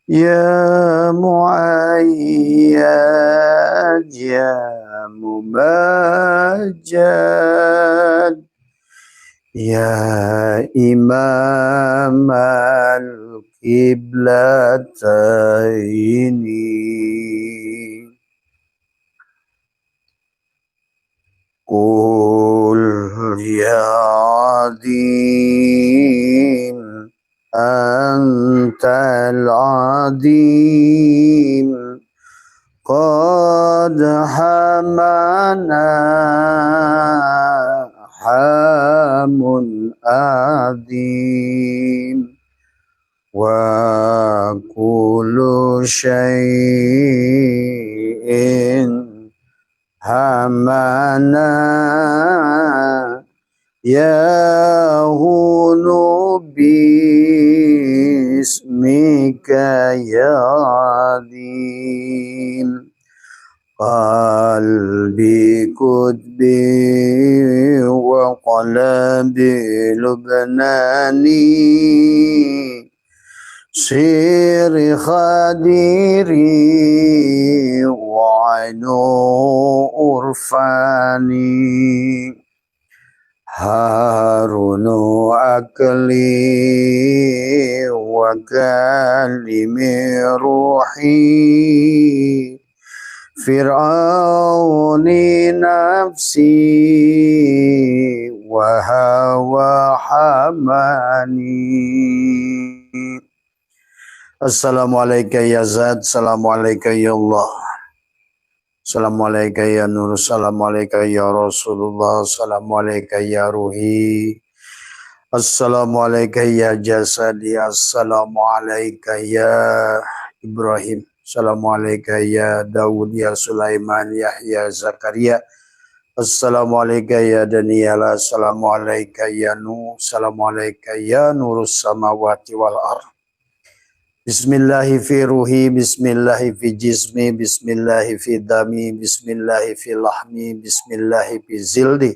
يا معيد يا ممجد يا إمام القبلتين قل يا عظيم أنت العظيم قد حمانا حام عظيم وكل شيء همنا يهون باسمك يا عظيم قلبي كتبي وقلبي لبناني سير خديري وعينه أرفاني هارون أكلي وكلم روحي فرعون نفسي وهوى حماني. Assalamualaikum ya Zat, Assalamualaikum ya Allah, Assalamualaikum ya Nur, Assalamualaikum ya Rasulullah, Assalamualaikum ya Ruhi, Assalamualaikum ya Jasadi, Assalamualaikum ya Ibrahim, Assalamualaikum ya Daud, ya Sulaiman, Yahya, Zakaria, Assalamualaikum ya Daniel, Assalamualaikum ya Nuh, Assalamualaikum ya Nurus samawati wal ardh. Bismillahi fi ruhi, bismillahi fi jismi, bismillahi fi dami, bismillahi fi lahmi, bismillahi fi zildi,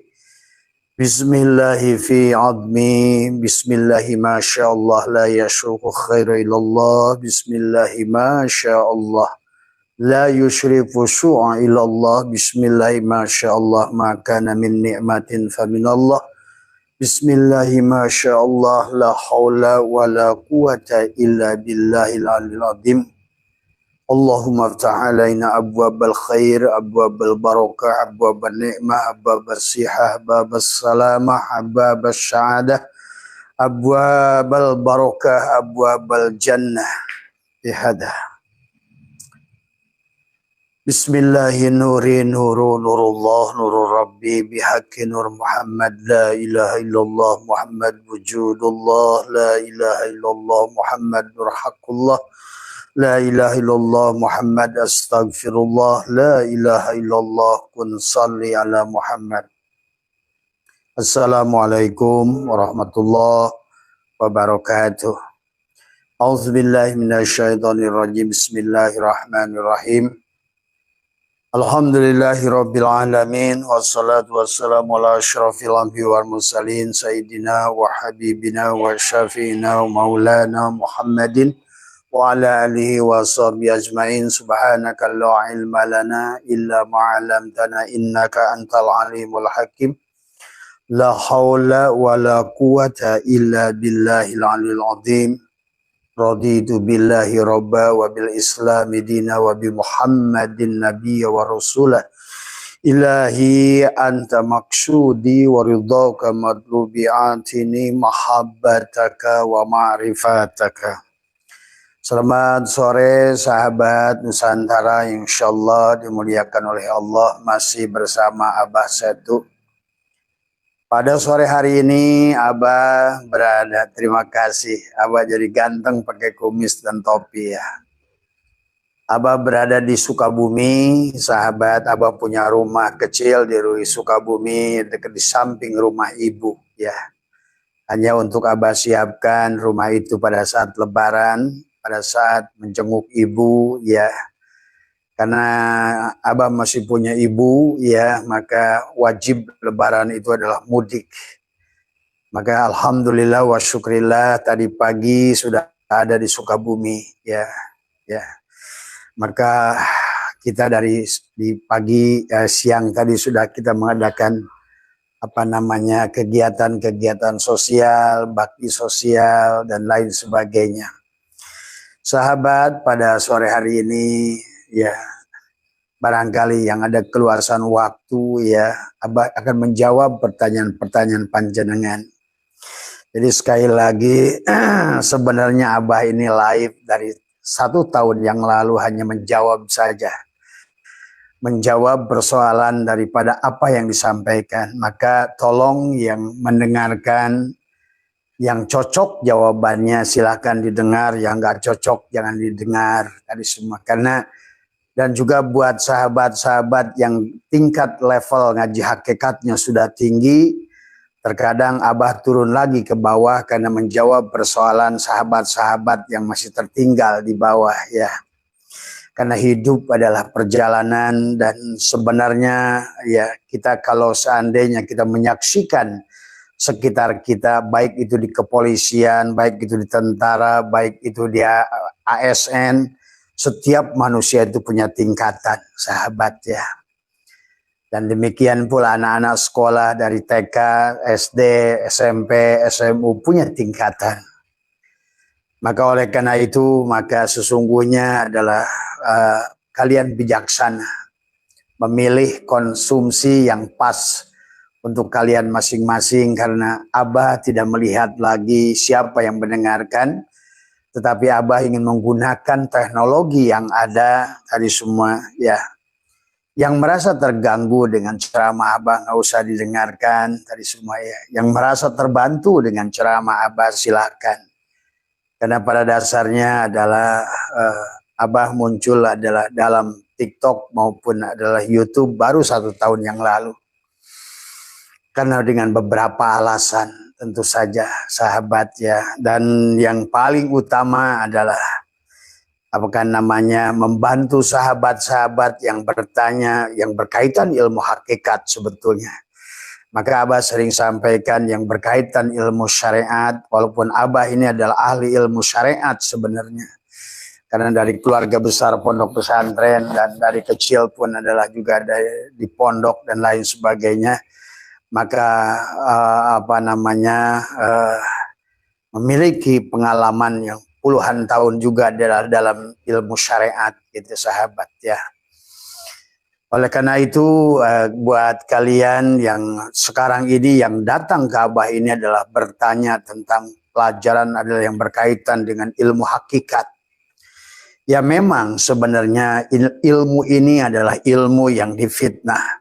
bismillahi fi admi, bismillahi masyaallah la yashruku khairu ilallah, bismillahi masyaallah la yushrifu syu'a ilallah, bismillahi masyaallah ma kana min ni'matin faminallah. Bismillahi masyaallah la haula wa la quwata illa billahil aliyil azim. Allahumma aftah alaina abwabal khair, abwabal barakah, abwabal ni'mah, abwabal sihah, abwabal salamah, abwabal sa'adah, abwabal barakah, abwabal jannah bihadah. Bismillahi nuri nuru nurullah nurur rabbi bihaqqi nur Muhammad la ilaha illallah Muhammad wujudullah la ilaha illallah Muhammad nur haqqullah la ilaha illallah Muhammad astaghfirullah la ilaha illallah kun salli ala Muhammad. Assalamualaikum warahmatullahi wabarakatuh. A'udzubillahi minasyaitonirrajim. Bismillahirrahmanirrahim. Alhamdulillahi rabbil alamin wassalatu wassalamu ala asyrafil anbiya'i wal mursalin sayyidina wa habibina wa syafi'ina wa maulana Muhammadin wa ala alihi wa sahbihi ajmain. Subhanaka la ilma lana illa ma 'allamtana innaka antal alimul hakim. La haula wa la quwata illa billahil aliyil azim. Raditu billahi rabba wa bil islami dina wa bi muhammadin nabiyya wa rasulah. Ilahi anta maksudi wa ridhaka madlubi atini mahabbataka wa ma'rifataka. Selamat sore sahabat Nusantara, insyaallah dimuliakan oleh Allah. Masih bersama Abah Setu. Pada sore hari ini Abah berada, terima kasih, Abah jadi ganteng pakai kumis dan topi ya. Abah berada di Sukabumi, sahabat. Abah punya rumah kecil di Sukabumi, dekat di samping rumah ibu ya. Hanya untuk Abah siapkan rumah itu pada saat lebaran, pada saat menjenguk ibu ya. Karena Abah masih punya ibu ya, maka wajib lebaran itu adalah mudik. Maka alhamdulillah wa syukrillah tadi pagi sudah ada di Sukabumi ya. ya. Maka kita di pagi siang tadi sudah kita mengadakan kegiatan-kegiatan sosial, bakti sosial dan lain sebagainya. Sahabat, pada sore hari ini ya barangkali yang ada keluasan waktu ya Abah akan menjawab pertanyaan-pertanyaan panjenengan. Jadi sekali lagi sebenarnya Abah ini live dari 1 tahun yang lalu hanya menjawab saja. Menjawab persoalan daripada apa yang disampaikan. Maka tolong yang mendengarkan, yang cocok jawabannya silahkan didengar, yang nggak cocok jangan didengar. Tadi semua. Dan juga buat sahabat-sahabat yang tingkat level ngaji hakikatnya sudah tinggi, terkadang Abah turun lagi ke bawah karena menjawab persoalan sahabat-sahabat yang masih tertinggal di bawah ya. Karena hidup adalah perjalanan dan sebenarnya ya kita kalau seandainya kita menyaksikan sekitar kita, baik itu di kepolisian, baik itu di tentara, baik itu di ASN, setiap manusia itu punya tingkatan, sahabat ya. Dan demikian pula anak-anak sekolah dari TK, SD, SMP, SMU punya tingkatan. Maka oleh karena itu, maka sesungguhnya adalah kalian bijaksana memilih konsumsi yang pas untuk kalian masing-masing, karena Abah tidak melihat lagi siapa yang mendengarkan, tetapi Abah ingin menggunakan teknologi yang ada tadi semua ya. Yang merasa terganggu dengan ceramah Abah nggak usah didengarkan tadi semua ya. Yang merasa terbantu dengan ceramah Abah silakan. Karena pada dasarnya adalah Abah muncul adalah dalam TikTok maupun adalah YouTube baru 1 tahun yang lalu. Karena dengan beberapa alasan. Tentu saja sahabat ya, dan yang paling utama adalah membantu sahabat-sahabat yang bertanya yang berkaitan ilmu hakikat sebetulnya. Maka Abah sering sampaikan yang berkaitan ilmu syariat, walaupun Abah ini adalah ahli ilmu syariat sebenarnya. Karena dari keluarga besar pondok pesantren dan dari kecil pun adalah juga di pondok dan lain sebagainya. Maka memiliki pengalaman yang puluhan tahun juga dalam ilmu syariat gitu sahabat ya. Oleh karena itu buat kalian yang sekarang ini yang datang ke Abah ini adalah bertanya tentang pelajaran adalah yang berkaitan dengan ilmu hakikat. Ya memang sebenarnya ilmu ini adalah ilmu yang difitnah.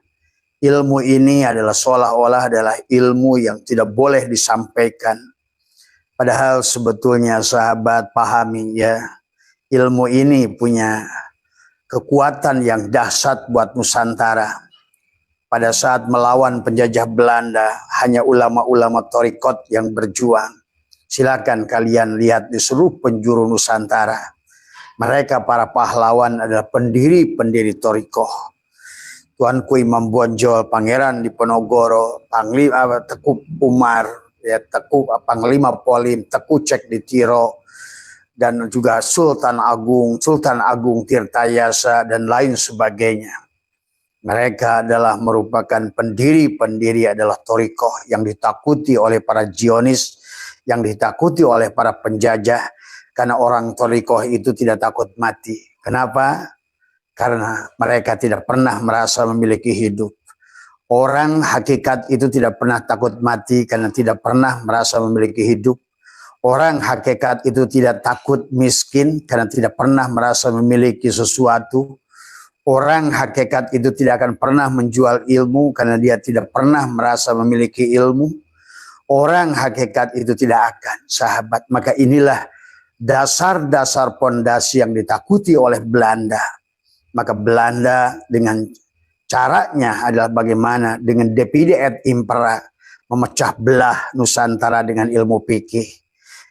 Ilmu ini adalah seolah-olah adalah ilmu yang tidak boleh disampaikan. Padahal sebetulnya sahabat pahami ya, ilmu ini punya kekuatan yang dahsyat buat Nusantara. Pada saat melawan penjajah Belanda, hanya ulama-ulama thariqat yang berjuang. Silakan kalian lihat di seluruh penjuru Nusantara. Mereka para pahlawan adalah pendiri-pendiri thariqah. Tuanku Imam Bonjol, Pangeran Diponegoro, Panglima Teku Umar, ya Teku Panglima Polim, Teku Cek di Tiro, dan juga Sultan Agung Tirtayasa dan lain sebagainya. Mereka adalah merupakan pendiri-pendiri adalah thariqah yang ditakuti oleh para Zionis, yang ditakuti oleh para penjajah, karena orang thariqah itu tidak takut mati. Kenapa? Karena mereka tidak pernah merasa memiliki hidup. Orang hakikat itu tidak pernah takut mati karena tidak pernah merasa memiliki hidup. Orang hakikat itu tidak takut miskin karena tidak pernah merasa memiliki sesuatu. Orang hakikat itu tidak akan pernah menjual ilmu karena dia tidak pernah merasa memiliki ilmu. Orang hakikat itu tidak akan, sahabat. Maka inilah dasar-dasar pondasi yang ditakuti oleh Belanda. Maka Belanda dengan caranya adalah bagaimana dengan divide et impera, memecah belah Nusantara dengan ilmu fikih.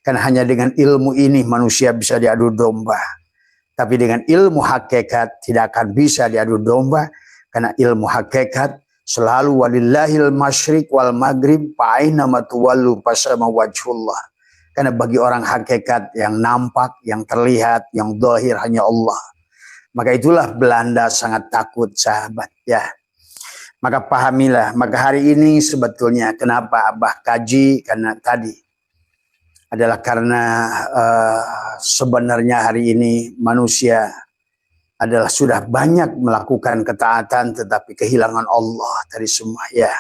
Karena hanya dengan ilmu ini manusia bisa diadu domba. Tapi dengan ilmu hakikat tidak akan bisa diadu domba. Karena ilmu hakikat selalu walillahil masyriq wal maghrib fa'aina matuwallu fasama wajhullah. Karena bagi orang hakikat yang nampak, yang terlihat, yang zahir hanya Allah. Maka itulah Belanda sangat takut sahabat ya. Maka pahamilah, maka hari ini sebetulnya kenapa Abah kaji, karena tadi adalah karena sebenarnya hari ini manusia adalah sudah banyak melakukan ketaatan tetapi kehilangan Allah dari semua ya.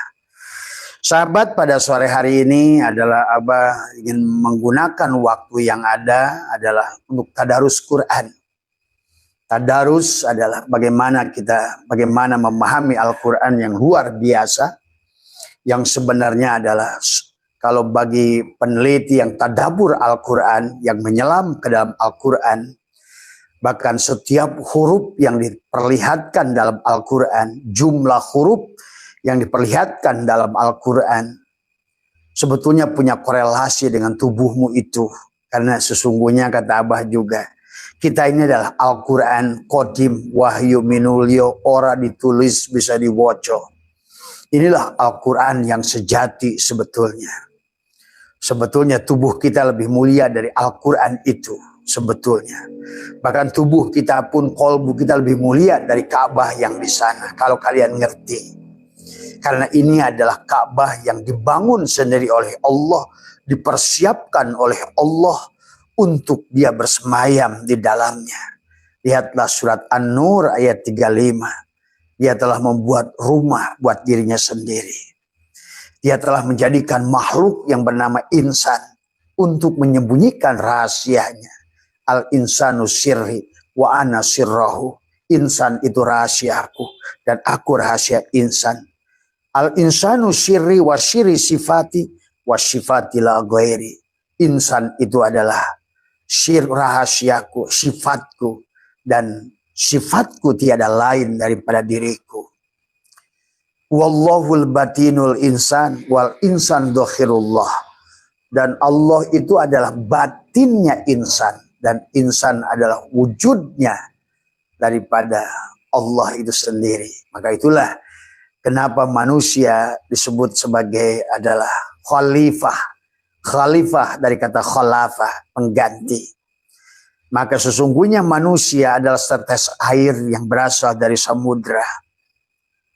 Sahabat, pada sore hari ini adalah Abah ingin menggunakan waktu yang ada adalah untuk tadarus Quran. Tadarus adalah bagaimana memahami Al-Quran yang luar biasa, yang sebenarnya adalah kalau bagi peneliti yang tadabur Al-Quran, yang menyelam ke dalam Al-Quran, bahkan setiap huruf yang diperlihatkan dalam Al-Quran, jumlah huruf yang diperlihatkan dalam Al-Quran sebetulnya punya korelasi dengan tubuhmu itu. Karena sesungguhnya kata Abah juga, kita ini adalah Al-Quran Qadim Wahyu Minulyo, ora ditulis bisa diwoco. Inilah Al-Quran yang sejati sebetulnya. Sebetulnya tubuh kita lebih mulia dari Al-Quran itu sebetulnya. Bahkan tubuh kita pun, kolbu kita lebih mulia dari Ka'bah yang di sana. Kalau kalian ngerti. Karena ini adalah Ka'bah yang dibangun sendiri oleh Allah, dipersiapkan oleh Allah untuk dia bersemayam di dalamnya. Lihatlah surat An-Nur ayat 35. Dia telah membuat rumah buat dirinya sendiri. Dia telah menjadikan makhluk yang bernama insan untuk menyembunyikan rahasianya. Al-insanu sirri wa ana sirrahu. Insan itu rahasiaku dan aku rahasia insan. Al-insanu sirri wa sirri sifati wa sifati la ghairi. Insan itu adalah sir rahasiaku, sifatku, dan sifatku tiada lain daripada diriku. Wallahul batinul insan wal insan dokhirullah. Dan Allah itu adalah batinnya insan, dan insan adalah wujudnya daripada Allah itu sendiri. Maka itulah kenapa manusia disebut sebagai adalah khalifah. Khalifah dari kata khalafah, pengganti. Maka sesungguhnya manusia adalah setetes air yang berasal dari samudra.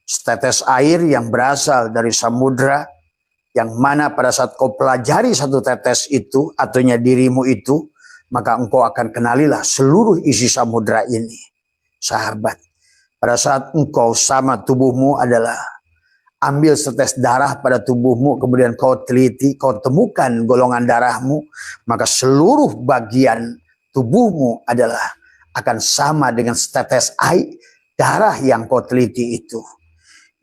Setetes air yang berasal dari samudra, yang mana pada saat kau pelajari satu tetes itu, artinya dirimu itu, maka engkau akan kenalilah seluruh isi samudra ini. Sahabat, pada saat engkau sama tubuhmu adalah ambil setes darah pada tubuhmu, kemudian kau teliti, kau temukan golongan darahmu, maka seluruh bagian tubuhmu adalah akan sama dengan setetes air darah yang kau teliti itu.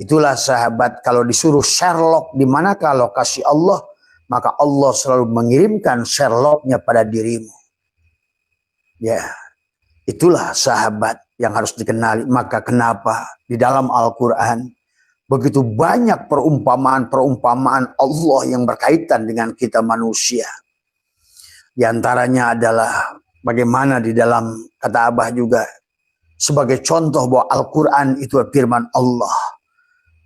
Itulah sahabat, kalau disuruh Sherlock di manakah lokasi Allah, maka Allah selalu mengirimkan Sherlocknya pada dirimu. Ya, itulah sahabat yang harus dikenali. Maka kenapa di dalam Al-Quran begitu banyak perumpamaan-perumpamaan Allah yang berkaitan dengan kita manusia. Di antaranya adalah bagaimana di dalam kata Abah juga sebagai contoh bahwa Al-Quran itu firman Allah,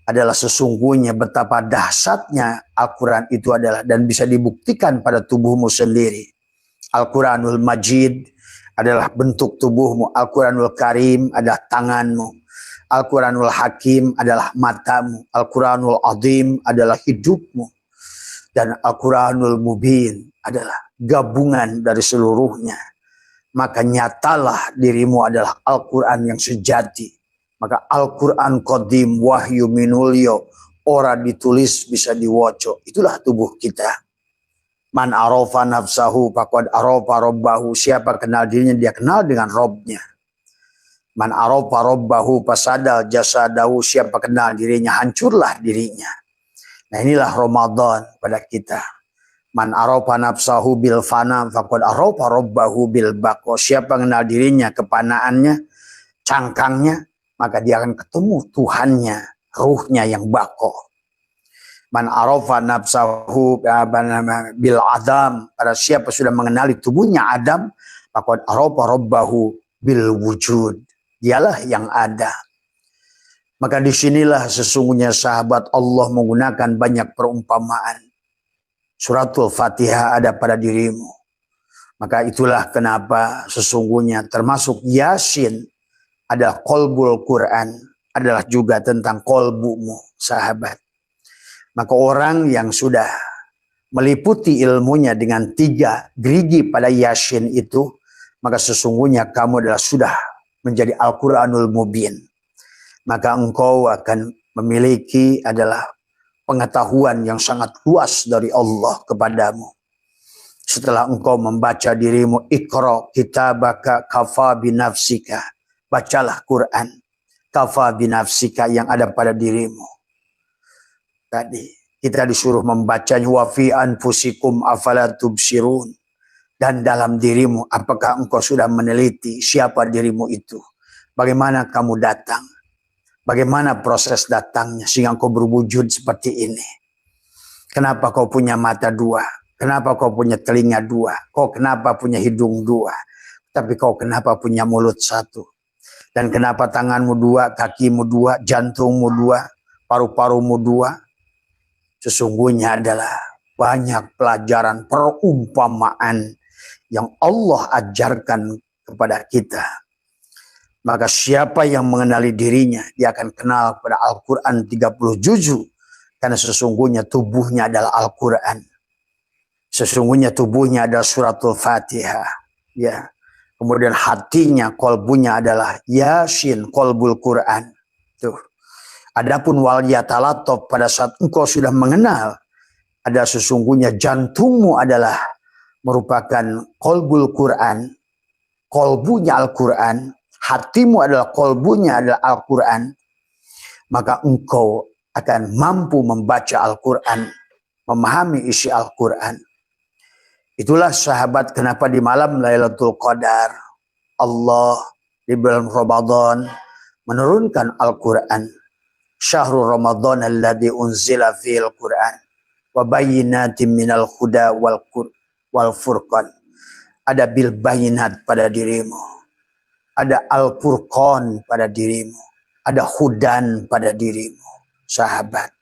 adalah sesungguhnya betapa dahsyatnya Al-Quran itu adalah, dan bisa dibuktikan pada tubuhmu sendiri. Al-Quranul Majid adalah bentuk tubuhmu. Al-Quranul Karim adalah tanganmu. Al-Quranul Hakim adalah matamu. Al-Quranul Azim adalah hidupmu. Dan Al-Quranul Mubin adalah gabungan dari seluruhnya. Maka nyatalah dirimu adalah Al-Quran yang sejati. Maka Al-Quran Qadim Wahyu Minulyo, ora ditulis bisa diwoco. Itulah tubuh kita. Man arofa nafsahu faqad arofa robbahu. Siapa kenal dirinya, dia kenal dengan Robnya. Man arofa robbahu fasadal jasadahu. Siapa kenal dirinya, hancurlah dirinya. Nah, inilah Ramadan pada kita. Man arofa nafsahu bil fana faqad arofa robbahu bil baqo. Siapa kenal dirinya, kepanaannya, cangkangnya, maka dia akan ketemu Tuhannya, ruhnya yang bako. Man arofa nafsahu bil adam. Pada siapa sudah mengenali tubuhnya Adam, maka arofa robbahu bil wujud. Dialah yang ada. Maka disinilah sesungguhnya sahabat Allah menggunakan banyak perumpamaan. Suratul Fatihah ada pada dirimu. Maka itulah kenapa sesungguhnya termasuk Yasin adalah kolbul Quran, adalah juga tentang kolbumu, sahabat. Maka orang yang sudah meliputi ilmunya dengan 3 gerigi pada Yasin itu, maka sesungguhnya kamu adalah sudah menjadi Al-Quranul Mubin. Maka engkau akan memiliki adalah pengetahuan yang sangat luas dari Allah kepadamu. Setelah engkau membaca dirimu, Iqra kitabaka kafa binafsika. Bacalah Quran. Kafa binafsika yang ada pada dirimu. Tadi kita disuruh membacanya. Wa fi anfusikum afala tubsirun. Dan dalam dirimu, apakah engkau sudah meneliti siapa dirimu itu? Bagaimana kamu datang? Bagaimana proses datangnya sehingga engkau berwujud seperti ini? Kenapa kau punya mata 2? Kenapa kau punya telinga 2? Kau kenapa punya hidung 2? Tapi kau kenapa punya mulut 1? Dan kenapa tanganmu 2, kakimu 2, jantungmu 2, paru-parumu 2? Sesungguhnya adalah banyak pelajaran perumpamaan yang Allah ajarkan kepada kita. Maka siapa yang mengenali dirinya, dia akan kenal pada Al-Quran 30 juzuk. Karena sesungguhnya tubuhnya adalah Al-Quran. Sesungguhnya tubuhnya adalah suratul Fatihah. Ya. Kemudian hatinya, kolbunya adalah Yasin, kolbul Quran. Tuh. Adapun wal yatalatop pada saat engkau sudah mengenal, ada sesungguhnya jantungmu adalah merupakan kolbul Quran, kolbunya Al-Quran, hatimu adalah kolbunya adalah Al-Quran, maka engkau akan mampu membaca Al-Quran, memahami isi Al-Quran. Itulah sahabat kenapa di malam Lailatul Qadar Allah di bulan Ramadan menurunkan Al-Quran. Syahrul Ramadan alladzi unzila fil Quran wa bayyinatin minal huda wal furqan. Ada bil bayinat pada dirimu. Ada Al-Furqan pada dirimu. Ada hudan pada dirimu. Sahabat.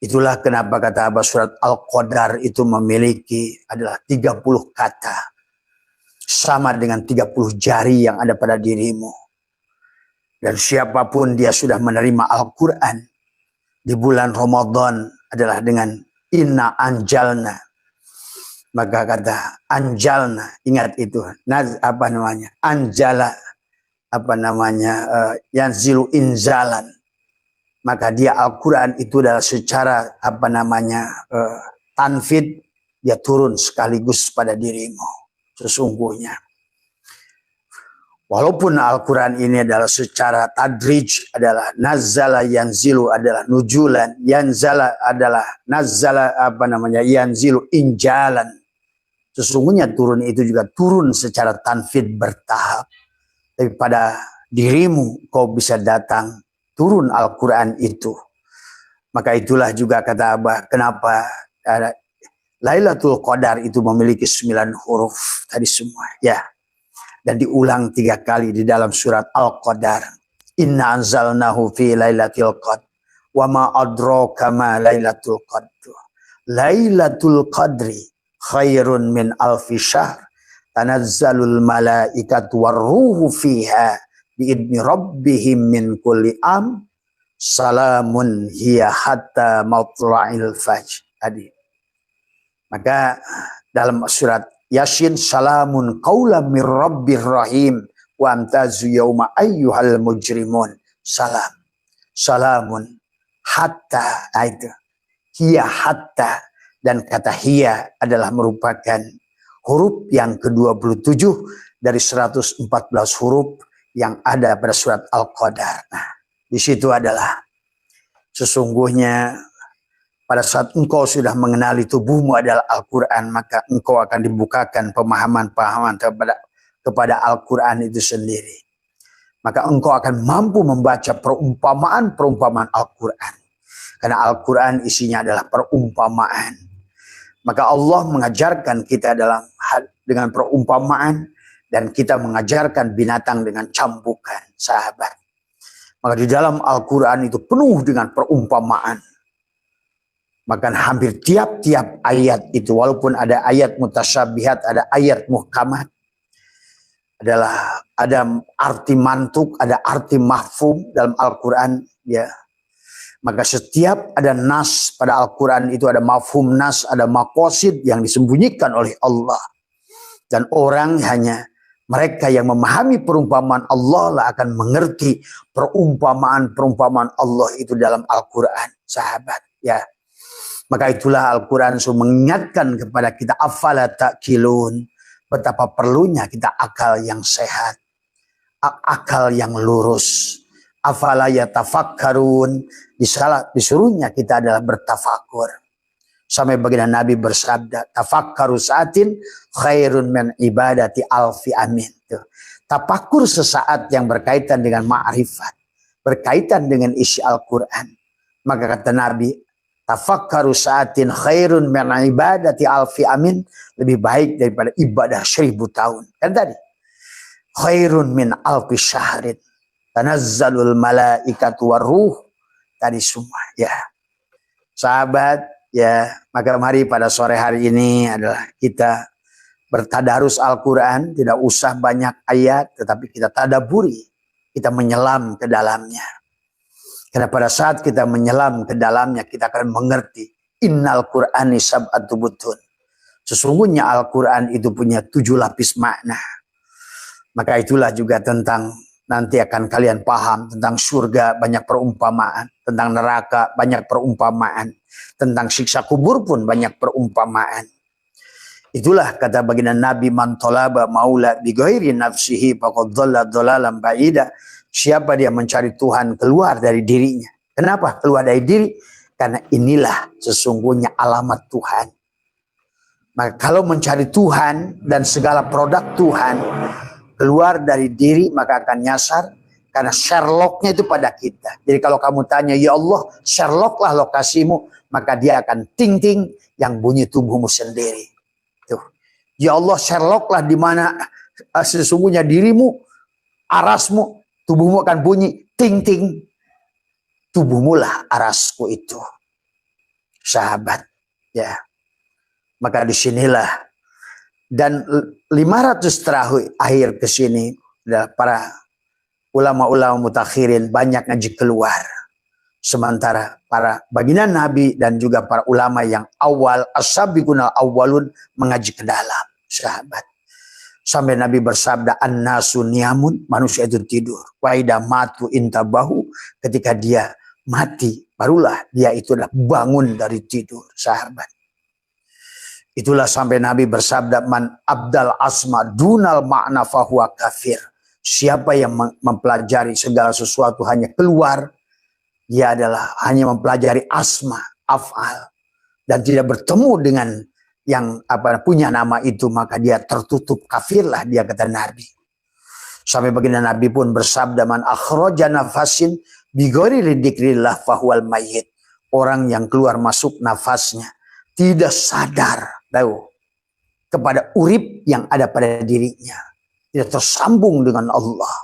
Itulah kenapa kata Abah surat Al-Qadar itu memiliki adalah 30 kata. Sama dengan 30 jari yang ada pada dirimu. Dan siapapun dia sudah menerima Al-Quran di bulan Ramadan adalah dengan inna anjalna. Maka kata anjalna, ingat itu. Apa namanya? Anjala, apa namanya? Yanzilu inzalan. Maka dia Al-Quran itu adalah secara apa namanya tanfid, dia turun sekaligus pada dirimu sesungguhnya. Walaupun Al-Quran ini adalah secara tadrij adalah nazzala yanzilu adalah nujulan, yanzala adalah nazzala apa namanya yanzilu injalan. Sesungguhnya turun itu juga turun secara tanfid bertahap. Tapi pada dirimu kau bisa datang turun Al-Quran itu. Maka itulah juga kata Abah, kenapa Lailatul Qadar itu memiliki 9 huruf tadi semua. Ya. Dan diulang 3 kali di dalam surat Al-Qadar. Inna anzalnahu fi lailatul qadr. Wa ma adraka ma lailatul qadr. Lailatul qadri khairun min alfi syahr. Tanazzalul malaikatu warruhu fiha biidni rabbihim min kulli am. Salamun hiya hatta matla'il fajr. Tadi. Maka dalam surat Yasin, salamun qaulam mir rabbir rahim wa amtazu yauma ayyuhal mujrimun. Salam. Salamun hatta itu. Hiya hatta. Dan kata hiya adalah merupakan huruf yang ke-27 dari 114 huruf yang ada pada surat Al-Qadar. Nah, di situ adalah sesungguhnya pada saat engkau sudah mengenali tubuhmu adalah Al-Quran, maka engkau akan dibukakan pemahaman-pemahaman kepada Al-Quran itu sendiri. Maka engkau akan mampu membaca perumpamaan-perumpamaan Al-Quran. Karena Al-Quran isinya adalah perumpamaan. Maka Allah mengajarkan kita dengan perumpamaan dan kita mengajarkan binatang dengan cambukan, sahabat. Maka di dalam Al-Quran itu penuh dengan perumpamaan. Maka hampir tiap-tiap ayat itu, walaupun ada ayat mutasyabihat, ada ayat muhkamat, adalah ada arti mantuk, ada arti mahfum dalam Al-Quran. Ya. Maka setiap ada nas pada Al-Quran itu ada mafhum nas, ada maqasid yang disembunyikan oleh Allah. Dan orang hanya mereka yang memahami perumpamaan Allah lah akan mengerti perumpamaan Allah itu dalam Al-Quran, sahabat. Ya. Maka itulah Al-Quran mengingatkan kepada kita, afala ta'qilun, betapa perlunya kita akal yang sehat, akal yang lurus. Afala yatafakkarun, disuruhnya kita adalah bertafakur. Sampai baginda Nabi bersabda, tafakkaru saatin khairun min ibadati alfi amin. Tafakur sesaat yang berkaitan dengan ma'rifat, berkaitan dengan isi Al-Quran. Maka kata Nabi, tafakkaru saatin khairun min ibadati alfi amin, lebih baik daripada ibadah 1000 tahun. Kan tadi, khairun min alfi syahrin, tanazzalul malaikatu waruh, tadi semua. Ya, sahabat, ya, maka mari pada sore hari ini adalah kita bertadarus Al-Quran, tidak usah banyak ayat, tetapi kita tadaburi, kita menyelam ke dalamnya. Karena pada saat kita menyelam ke dalamnya, kita akan mengerti, innal Qur'ani sab'atu butun. Sesungguhnya Al-Quran itu punya 7 lapis makna. Maka itulah juga tentang, nanti akan kalian paham, tentang surga banyak perumpamaan, tentang neraka banyak perumpamaan, tentang siksa kubur pun banyak perumpamaan. Itulah kata baginda Nabi, man talaba maula bi ghairi nafsihi faqad dhalla dhalalan ba'ida. Siapa dia mencari Tuhan keluar dari dirinya. Kenapa keluar dari diri? Karena inilah sesungguhnya alamat Tuhan. Maka kalau mencari Tuhan dan segala produk Tuhan keluar dari diri, maka akan nyasar. Karena Sherlocknya itu pada kita. Jadi kalau kamu tanya, ya Allah, Sherlocklah lokasimu, maka dia akan ting-ting yang bunyi tubuhmu sendiri. Tuh. Ya Allah, Sherlocklah di mana sesungguhnya dirimu, arasmu, tubuhmu akan bunyi ting-ting. Tubuhmu lah arasku itu. Sahabat. Ya. Maka disinilah. Dan 500 terakhir ke sini, para ulama-ulama mutakhirin banyak ngaji keluar. Sementara para baginda Nabi dan juga para ulama yang awal, as-sabiqunal awwalun, mengaji ke dalam, sahabat. Sampai Nabi bersabda, an-nasu niyamun, manusia itu tidur. Wa idza matu intabahu, ketika dia mati, barulah dia itu adalah bangun dari tidur, sahabat. Itulah sampai Nabi bersabda, man abdal asma dunal makna fahuwa kafir. Siapa yang mempelajari segala sesuatu hanya keluar, dia adalah hanya mempelajari asma, af'al, dan tidak bertemu dengan yang punya nama itu, maka dia tertutup, kafirlah dia, kata Nabi. Sampai baginda Nabi pun bersabda, man akhraja nafasin bighairi dzikrillah fahuwal mayyit. Orang yang keluar masuk nafasnya tidak sadar tahu kepada urip yang ada pada dirinya, tidak tersambung dengan Allah,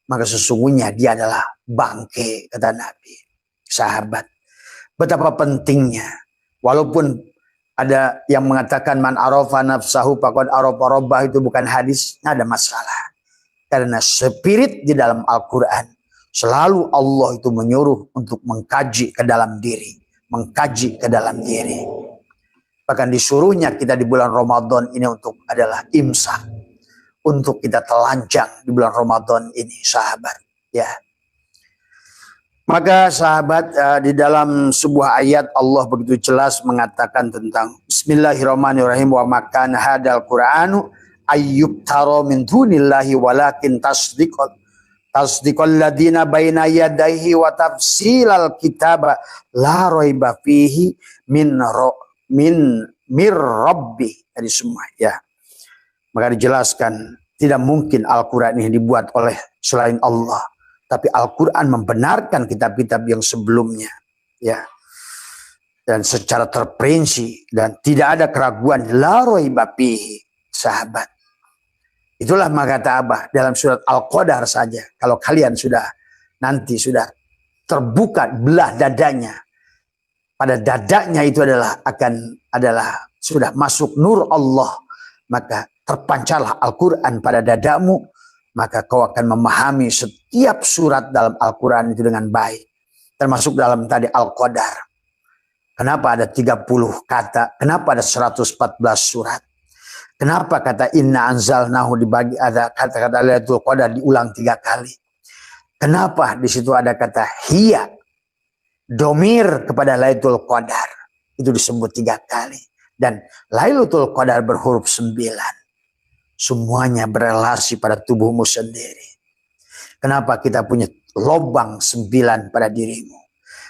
maka sesungguhnya dia adalah bangke, kata Nabi. Sahabat, betapa pentingnya, walaupun ada yang mengatakan man arafa nafsahu faqad arafa rabbah, itu bukan hadis, ada masalah. Karena spirit di dalam Al-Quran selalu Allah itu menyuruh untuk mengkaji ke dalam diri, mengkaji ke dalam diri. Bahkan disuruhnya kita di bulan Ramadan ini untuk adalah imsak, untuk kita telanjang di bulan Ramadan ini, sahabat. Ya. Maka sahabat, di dalam sebuah ayat Allah begitu jelas mengatakan tentang Bismillahirrahmanirrahim, wa makan hadal Qur'anu ayyub taro min dunillahi walakin tasdiqal ladina baina yadayhi wa tafsilal kitaba la raiba fihi min rabbi, tadi semua, ya. Maka dijelaskan tidak mungkin Al-Quran ini dibuat oleh selain Allah, tapi Al-Quran membenarkan kitab-kitab yang sebelumnya, ya, dan secara terperinci dan tidak ada keraguan, la raiba fihi, sahabat. Itulah maka kata Abah dalam surat Al-Qadar saja, kalau kalian sudah nanti sudah terbuka belah dadanya, pada dadanya itu adalah sudah masuk nur Allah, maka terpancarlah Al-Quran pada dadamu, maka kau akan memahami setiap surat dalam Al-Quran itu dengan baik. Termasuk dalam tadi Al-Qadar. Kenapa ada 30 kata? Kenapa ada 114 surat? Kenapa kata inna anzalnahu dibagi, ada kata-kata Lailatul Qadar diulang 3 kali? Kenapa di situ ada kata hiya, domir kepada Lailatul Qadar itu disebut 3 kali, dan Lailatul Qadar berhuruf 9. Semuanya berelasi pada tubuhmu sendiri. Kenapa kita punya lobang 9 pada dirimu?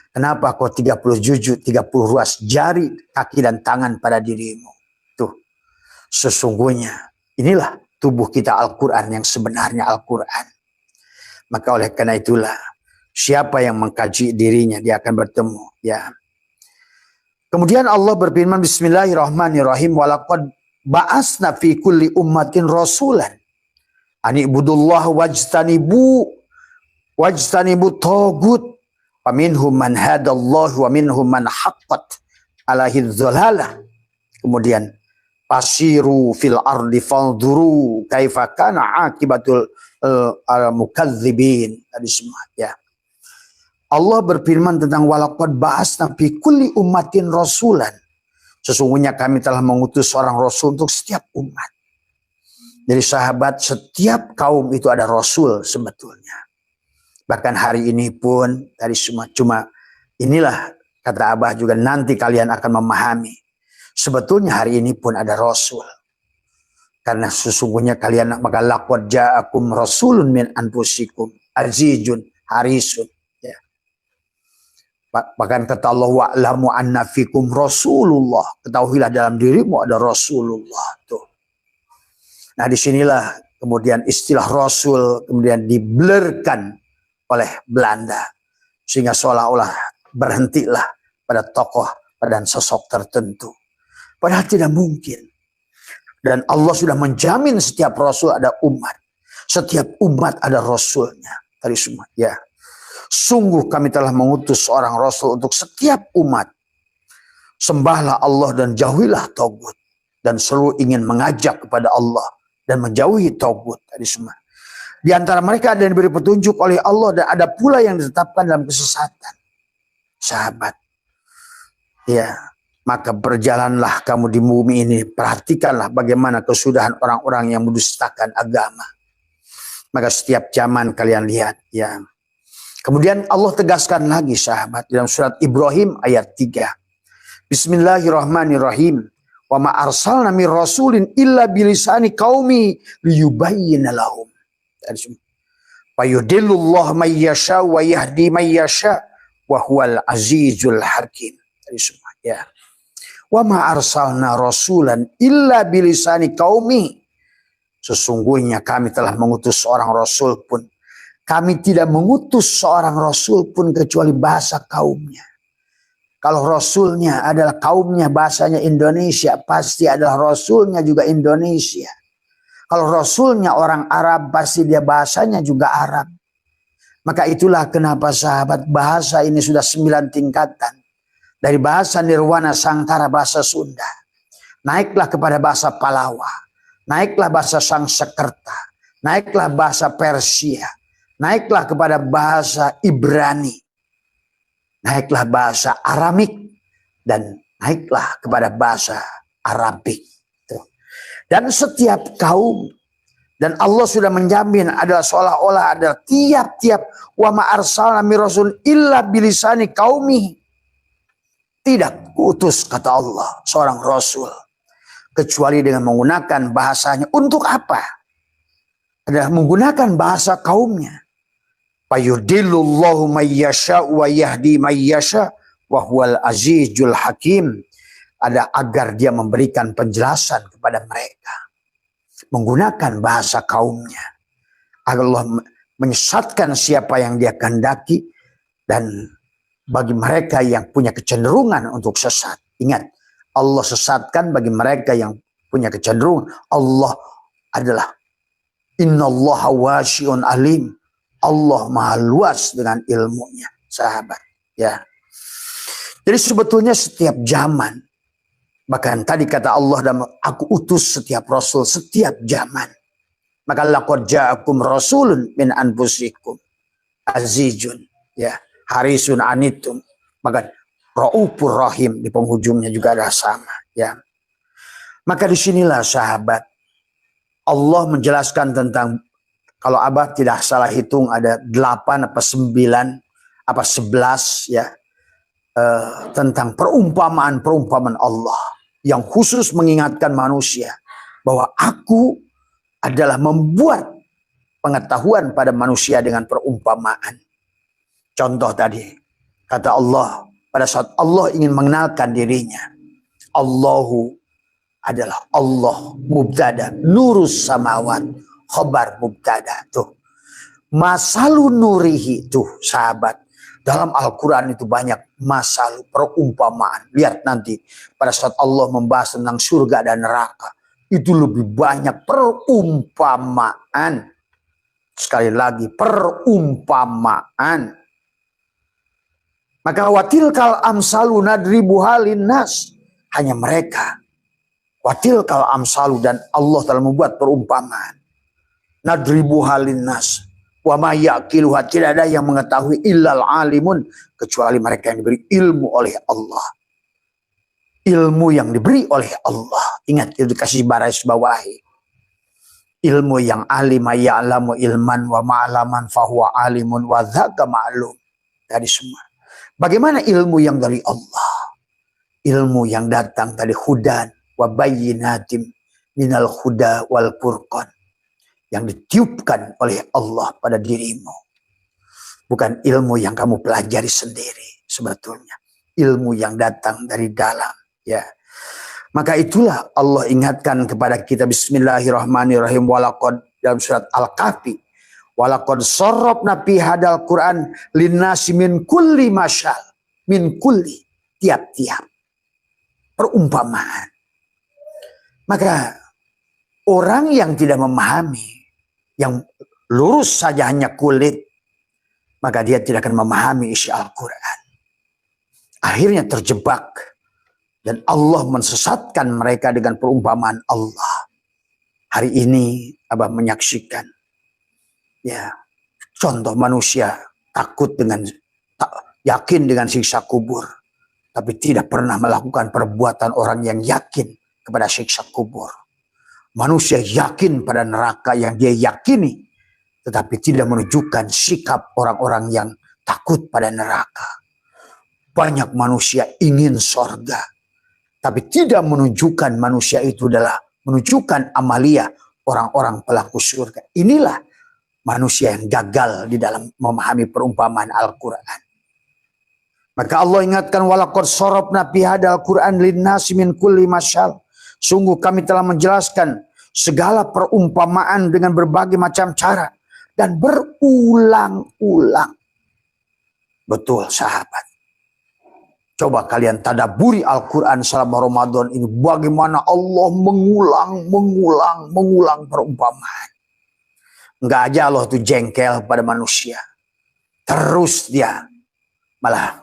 Kenapa kau 30 juzuk, 30 ruas jari, kaki dan tangan pada dirimu? Tuh, sesungguhnya inilah tubuh kita Al-Quran yang sebenarnya Al-Quran. Maka oleh karena itulah, siapa yang mengkaji dirinya, dia akan bertemu. Ya. Kemudian Allah berfirman, Bismillahirrahmanirrahim, walaqad ba'asna fi kulli ummatin rasulan ani'budullah wajtanibu tagut. Minhum man hadallahu wa minhum man haqqat alaihi dhalalah. Kemudian pasiru fil ardi fanzuru kaifa kana akibatul al-mukadzibin. Tadi semua ya. Allah berfirman tentang walaqad ba'asna fi kulli ummatin rasulan. Sesungguhnya kami telah mengutus seorang rasul untuk setiap umat. Jadi sahabat, setiap kaum itu ada rasul sebetulnya. Bahkan hari ini pun dari semua, cuma inilah kata Abah juga, nanti kalian akan memahami. Sebetulnya hari ini pun ada rasul. Karena sesungguhnya kalian, maka laqad ja'akum rasulun min anfusikum azizun harisun. Ya. Bahkan kata Allah, wa'lamu anna fikum rasulullah. Ketahuilah dalam dirimu ada rasulullah. Tuh. Nah disinilah kemudian istilah rasul kemudian diblurkan oleh Belanda, sehingga seolah-olah berhentilah pada tokoh dan sosok tertentu. Padahal tidak mungkin. Dan Allah sudah menjamin setiap rasul ada umat. Setiap umat ada rasulnya. Tadi semua. Ya. Sungguh kami telah mengutus seorang rasul untuk setiap umat. Sembahlah Allah dan jauhilah tagut. Dan selalu ingin mengajak kepada Allah dan menjauhi tagut. Tadi semua. Di antara mereka ada yang diberi petunjuk oleh Allah dan ada pula yang ditetapkan dalam kesesatan. Sahabat, ya, maka berjalanlah kamu di bumi ini, perhatikanlah bagaimana kesudahan orang-orang yang mendustakan agama. Maka setiap zaman kalian lihat, ya. Kemudian Allah tegaskan lagi sahabat dalam surat Ibrahim ayat 3. Bismillahirrahmanirrahim. Wa ma arsalna mir rasulin illa bilisani qaumi liyubayyana lahum. Fayudillullah may yasha wa yahdi may yasha wa huwal azizul hakim. Ya. Wa ma arsalna rasulan illa bilisani qaumi. Sesungguhnya kami telah mengutus seorang rasul pun, kami tidak mengutus seorang rasul pun kecuali bahasa kaumnya. Kalau rasulnya adalah kaumnya bahasanya Indonesia, pasti adalah rasulnya juga Indonesia. Kalau rasulnya orang Arab, pasti dia bahasanya juga Arab. Maka itulah kenapa sahabat, bahasa ini sudah 9 tingkatan. Dari bahasa Nirwana Sangkara, bahasa Sunda. Naiklah kepada bahasa Palawa. Naiklah bahasa Sangsekerta. Naiklah bahasa Persia. Naiklah kepada bahasa Ibrani. Naiklah bahasa Aramik. Dan naiklah kepada bahasa Arabik. Dan setiap kaum, dan Allah sudah menjamin adalah seolah-olah ada tiap-tiap wa ma arsalna mir rasul illa bilisani qaumi. Tidak kuutus kata Allah seorang rasul kecuali dengan menggunakan bahasanya. Untuk apa? Adalah menggunakan bahasa kaumnya. Fayudillullahu may yasha wa yahdi may yasha wa huwal azizul hakim. Ada agar dia memberikan penjelasan kepada mereka. Menggunakan bahasa kaumnya. Allah menyesatkan siapa yang dia kehendaki. Dan bagi mereka yang punya kecenderungan untuk sesat. Ingat, Allah sesatkan bagi mereka yang punya kecenderungan. Allah adalah innallaha wasi'un alim. Allah maha luas dengan ilmunya. Sahabat. Ya. Jadi sebetulnya setiap zaman, bahkan tadi kata Allah, dan aku utus setiap rasul setiap zaman. Maka laqad ja'akum rasulun min anfusikum azizun, ya, harisun anitum. Maka raufur rahim di penghujungnya juga ada sama, ya. Maka disinilah sahabat, Allah menjelaskan tentang, kalau Abah tidak salah hitung ada 8 apa 9 apa 11, ya, tentang perumpamaan Allah yang khusus mengingatkan manusia bahwa aku adalah membuat pengetahuan pada manusia dengan perumpamaan. Contoh tadi, kata Allah, pada saat Allah ingin mengenalkan dirinya, Allahu adalah Allah, mubtada, nurus samawat, khobar mubtada. Tuh, masalu nurihi, tuh sahabat, dalam Al-Quran itu banyak masalah perumpamaan. Lihat nanti pada saat Allah membahas tentang surga dan neraka, itu lebih banyak perumpamaan. Sekali lagi, perumpamaan. Maka watilkal amsalu nadribu halin nas, hanya mereka. Watilkal amsalu, dan Allah telah membuat perumpamaan. Nadribu halin nas. Wa ma yaqiluha, tidak ada yang mengetahui illal alimun, kecuali mereka yang diberi ilmu oleh Allah. Ilmu yang diberi oleh Allah. Ingat, itu dikasih baris bawahi. Ilmu yang alima ya'lamu ilman wa ma'laman fahuwa alimun wa dhaka ma'lum. Tadi semua. Bagaimana ilmu yang dari Allah? Ilmu yang datang dari hudan wa bayyinatim minal huda wal furqan, yang ditiupkan oleh Allah pada dirimu. Bukan ilmu yang kamu pelajari sendiri sebetulnya. Ilmu yang datang dari dalam, ya. Maka itulah Allah ingatkan kepada kita, bismillahirrahmanirrahim, walaqad, dalam surat Al-Kahfi, walaqad sarrafna fi hadal Quran linnasi min kulli masyal, min kulli, tiap-tiap perumpamaan. Maka orang yang tidak memahami, yang lurus saja hanya kulit, maka dia tidak akan memahami isi Al-Quran. Akhirnya terjebak. Dan Allah mensesatkan mereka dengan perumpamaan Allah. Hari ini Abah menyaksikan, ya, contoh manusia takut dengan, yakin dengan siksa kubur, tapi tidak pernah melakukan perbuatan orang yang yakin kepada siksa kubur. Manusia yakin pada neraka yang dia yakini, tetapi tidak menunjukkan sikap orang-orang yang takut pada neraka. Banyak manusia ingin sorga, tapi tidak menunjukkan manusia itu adalah menunjukkan amalia orang-orang pelaku surga. Inilah manusia yang gagal di dalam memahami perumpamaan Al-Quran. Maka Allah ingatkan, walaqad sarrafna fi hadzal Qur'an linnasi min kulli masyal. Sungguh kami telah menjelaskan segala perumpamaan dengan berbagai macam cara dan berulang-ulang. Betul sahabat. Coba kalian tadaburi Al-Quran selama Ramadan ini. Bagaimana Allah mengulang perumpamaan. Enggak aja Allah itu jengkel pada manusia. Terus dia malah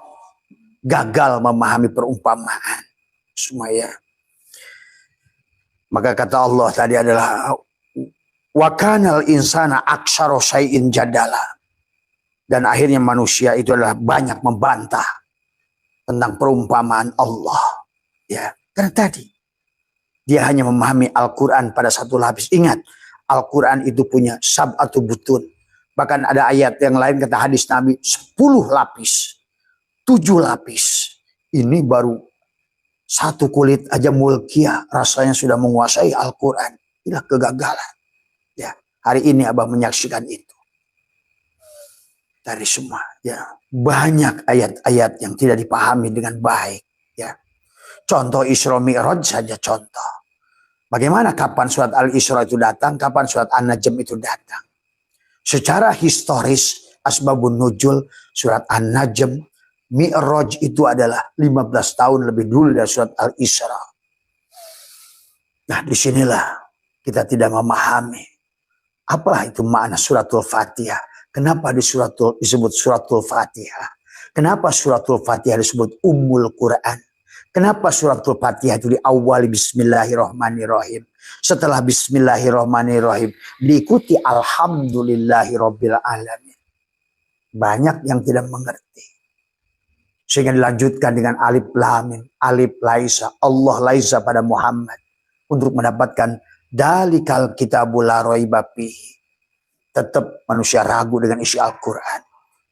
gagal memahami perumpamaan. Semua, ya. Maka kata Allah tadi adalah, wa kanal insana aktsara syai'in jadala. Dan akhirnya manusia itu adalah banyak membantah tentang perumpamaan Allah, ya. Karena tadi dia hanya memahami Al-Quran pada satu lapis. Ingat, Al-Quran itu punya sab'atu butun. Bahkan ada ayat yang lain kata hadis Nabi, 10 lapis, 7 lapis. Ini baru satu kulit aja mulkiyah, rasanya sudah menguasai Al-Quran. Inilah kegagalan, ya. Hari ini Abah menyaksikan itu. Dari semua, ya, banyak ayat-ayat yang tidak dipahami dengan baik, ya. Contoh Isra Mi'raj saja contoh. Bagaimana kapan surat Al-Isra itu datang, kapan surat An-Najm itu datang. Secara historis, asbabun nuzul surat An-Najm, Mi'raj itu adalah 15 tahun lebih dulu dari surat Al-Isra. Nah, disinilah kita tidak memahami apalah itu makna suratul Fatihah. Kenapa disebut suratul Fatihah? Kenapa suratul Fatihah disebut Ummul Quran? Kenapa suratul Fatihah itu diawali Bismillahirrahmanirrahim? Setelah Bismillahirrahmanirrahim diikuti Alhamdulillahirabbil alamin. Banyak yang tidak mengerti. Sehingga dilanjutkan dengan alif lam mim, alif laisa, Allah laisa pada Muhammad untuk mendapatkan dalikal kitabul la raiba fihi. Tetap manusia ragu dengan isi Al-Qur'an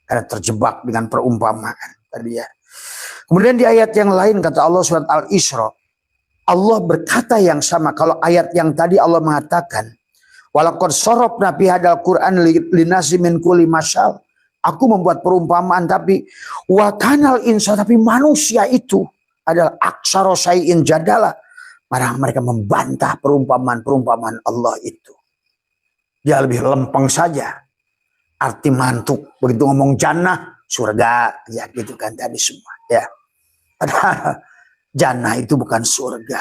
karena terjebak dengan perumpamaan tadi ya. Kemudian di ayat yang lain kata Allah surat Al-Isra, Allah berkata yang sama. Kalau ayat yang tadi Allah mengatakan walaqad sarafna fi hadzal Qur'an linasi min kulli masyal. Aku membuat perumpamaan tapi wakanal insan, tapi manusia itu adalah aksara syai'in jadala. Mereka membantah perumpamaan Allah itu. Dia lebih lempeng saja. Arti mantuk. Begitu ngomong jannah, surga. Ya gitu kan tadi semua. Ya. Padahal jannah itu bukan surga.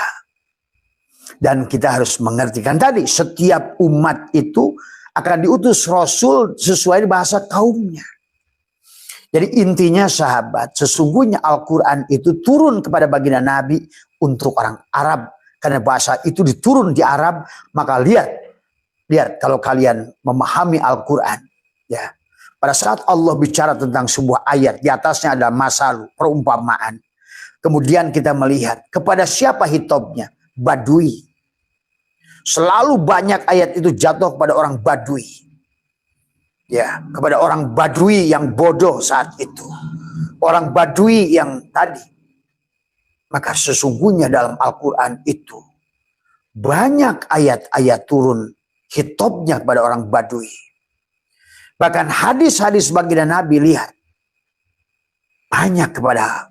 Dan kita harus mengerti kan tadi. Setiap umat itu akan diutus Rasul sesuai bahasa kaumnya. Jadi intinya sahabat, sesungguhnya Al-Quran itu turun kepada baginda Nabi untuk orang Arab. Karena bahasa itu diturun di Arab, maka lihat kalau kalian memahami Al-Quran. Ya, pada saat Allah bicara tentang sebuah ayat, di atasnya ada masal, perumpamaan. Kemudian kita melihat kepada siapa hitobnya? Badui. Selalu banyak ayat itu jatuh kepada orang Badui. Ya, kepada orang Badui yang bodoh saat itu. Orang Badui yang tadi. Maka sesungguhnya dalam Al-Quran itu banyak ayat-ayat turun hitobnya kepada orang Badui. Bahkan hadis-hadis baginda Nabi lihat. Banyak kepada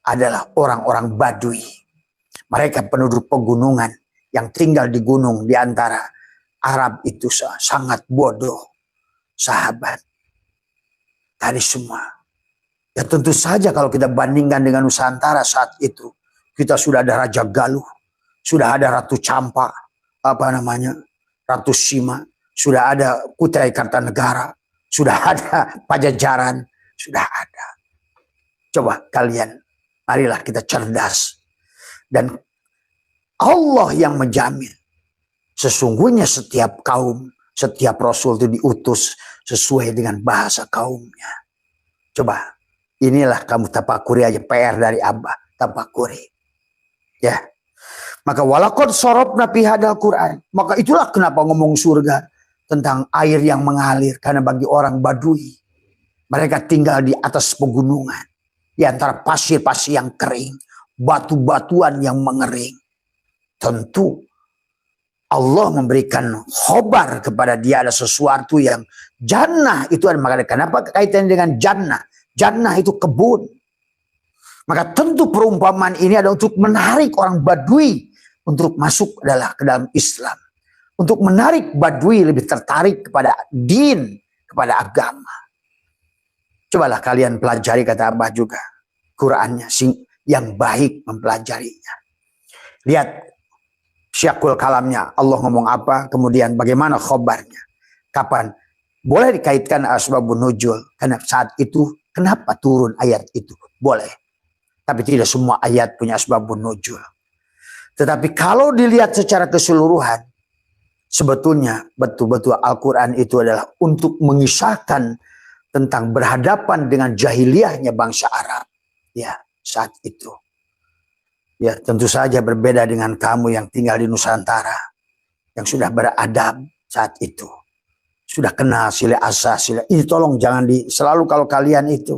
adalah orang-orang Badui. Mereka penduduk pegunungan yang tinggal di gunung di antara Arab itu sangat bodoh. Sahabat, tadi semua. Ya tentu saja kalau kita bandingkan dengan Nusantara saat itu, kita sudah ada Raja Galuh, sudah ada Ratu Campa, Ratu Sima, sudah ada Kutai Kartanegara, sudah ada Pajajaran, sudah ada. Coba kalian, marilah kita cerdas. Dan Allah yang menjamin, sesungguhnya setiap kaum, setiap Rasul itu diutus sesuai dengan bahasa kaumnya. Coba, inilah kamu tapakuri aja PR dari Abah, tapakuri. Ya. Maka walaqad sarafna fi hadzal Qur'an. Maka itulah kenapa ngomong surga tentang air yang mengalir, karena bagi orang Badui mereka tinggal di atas pegunungan, di antara pasir-pasir yang kering, batu-batuan yang mengering. Tentu Allah memberikan khobar kepada dia ada sesuatu yang jannah itu ada. Makanya kenapa kaitannya dengan jannah? Jannah itu kebun. Maka tentu perumpamaan ini ada untuk menarik orang Badui untuk masuk ke dalam Islam. Untuk menarik Badui lebih tertarik kepada din, kepada agama. Cobalah kalian pelajari kata Abah juga Qurannya yang baik mempelajarinya. Lihat Syakul kalamnya, Allah ngomong apa, kemudian bagaimana khobarnya, kapan. Boleh dikaitkan asbabun nuzul, karena saat itu kenapa turun ayat itu, boleh. Tapi tidak semua ayat punya asbabun nuzul. Tetapi kalau dilihat secara keseluruhan, sebetulnya betul-betul Al-Quran itu adalah untuk mengisahkan tentang berhadapan dengan jahiliyahnya bangsa Arab. Ya, saat itu. Ya tentu saja berbeda dengan kamu yang tinggal di Nusantara. Yang sudah beradab saat itu. Sudah kenal sila asa, sila. Ini tolong jangan selalu kalau kalian itu.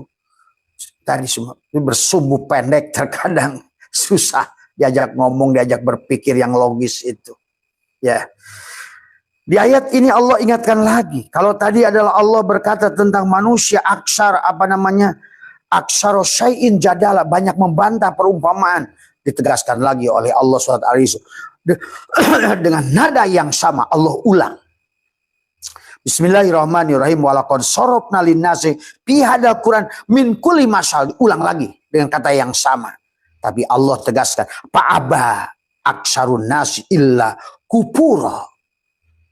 Tadi semua bersumbu pendek terkadang susah. Diajak ngomong, diajak berpikir yang logis itu. Ya. Di ayat ini Allah ingatkan lagi. Kalau tadi adalah Allah berkata tentang manusia aksar aksaro syai'in jadala. Banyak membantah perumpamaan. Ditegaskan lagi oleh Allah SWT dengan nada yang sama Allah ulang. Bismillahirrahmanirrahim. Walaqad sarafna linnasi fi hadzal Qur'an min kulli masal. Ulang lagi dengan kata yang sama. Tapi Allah tegaskan, fa'aba aksarun nasi illa kupura.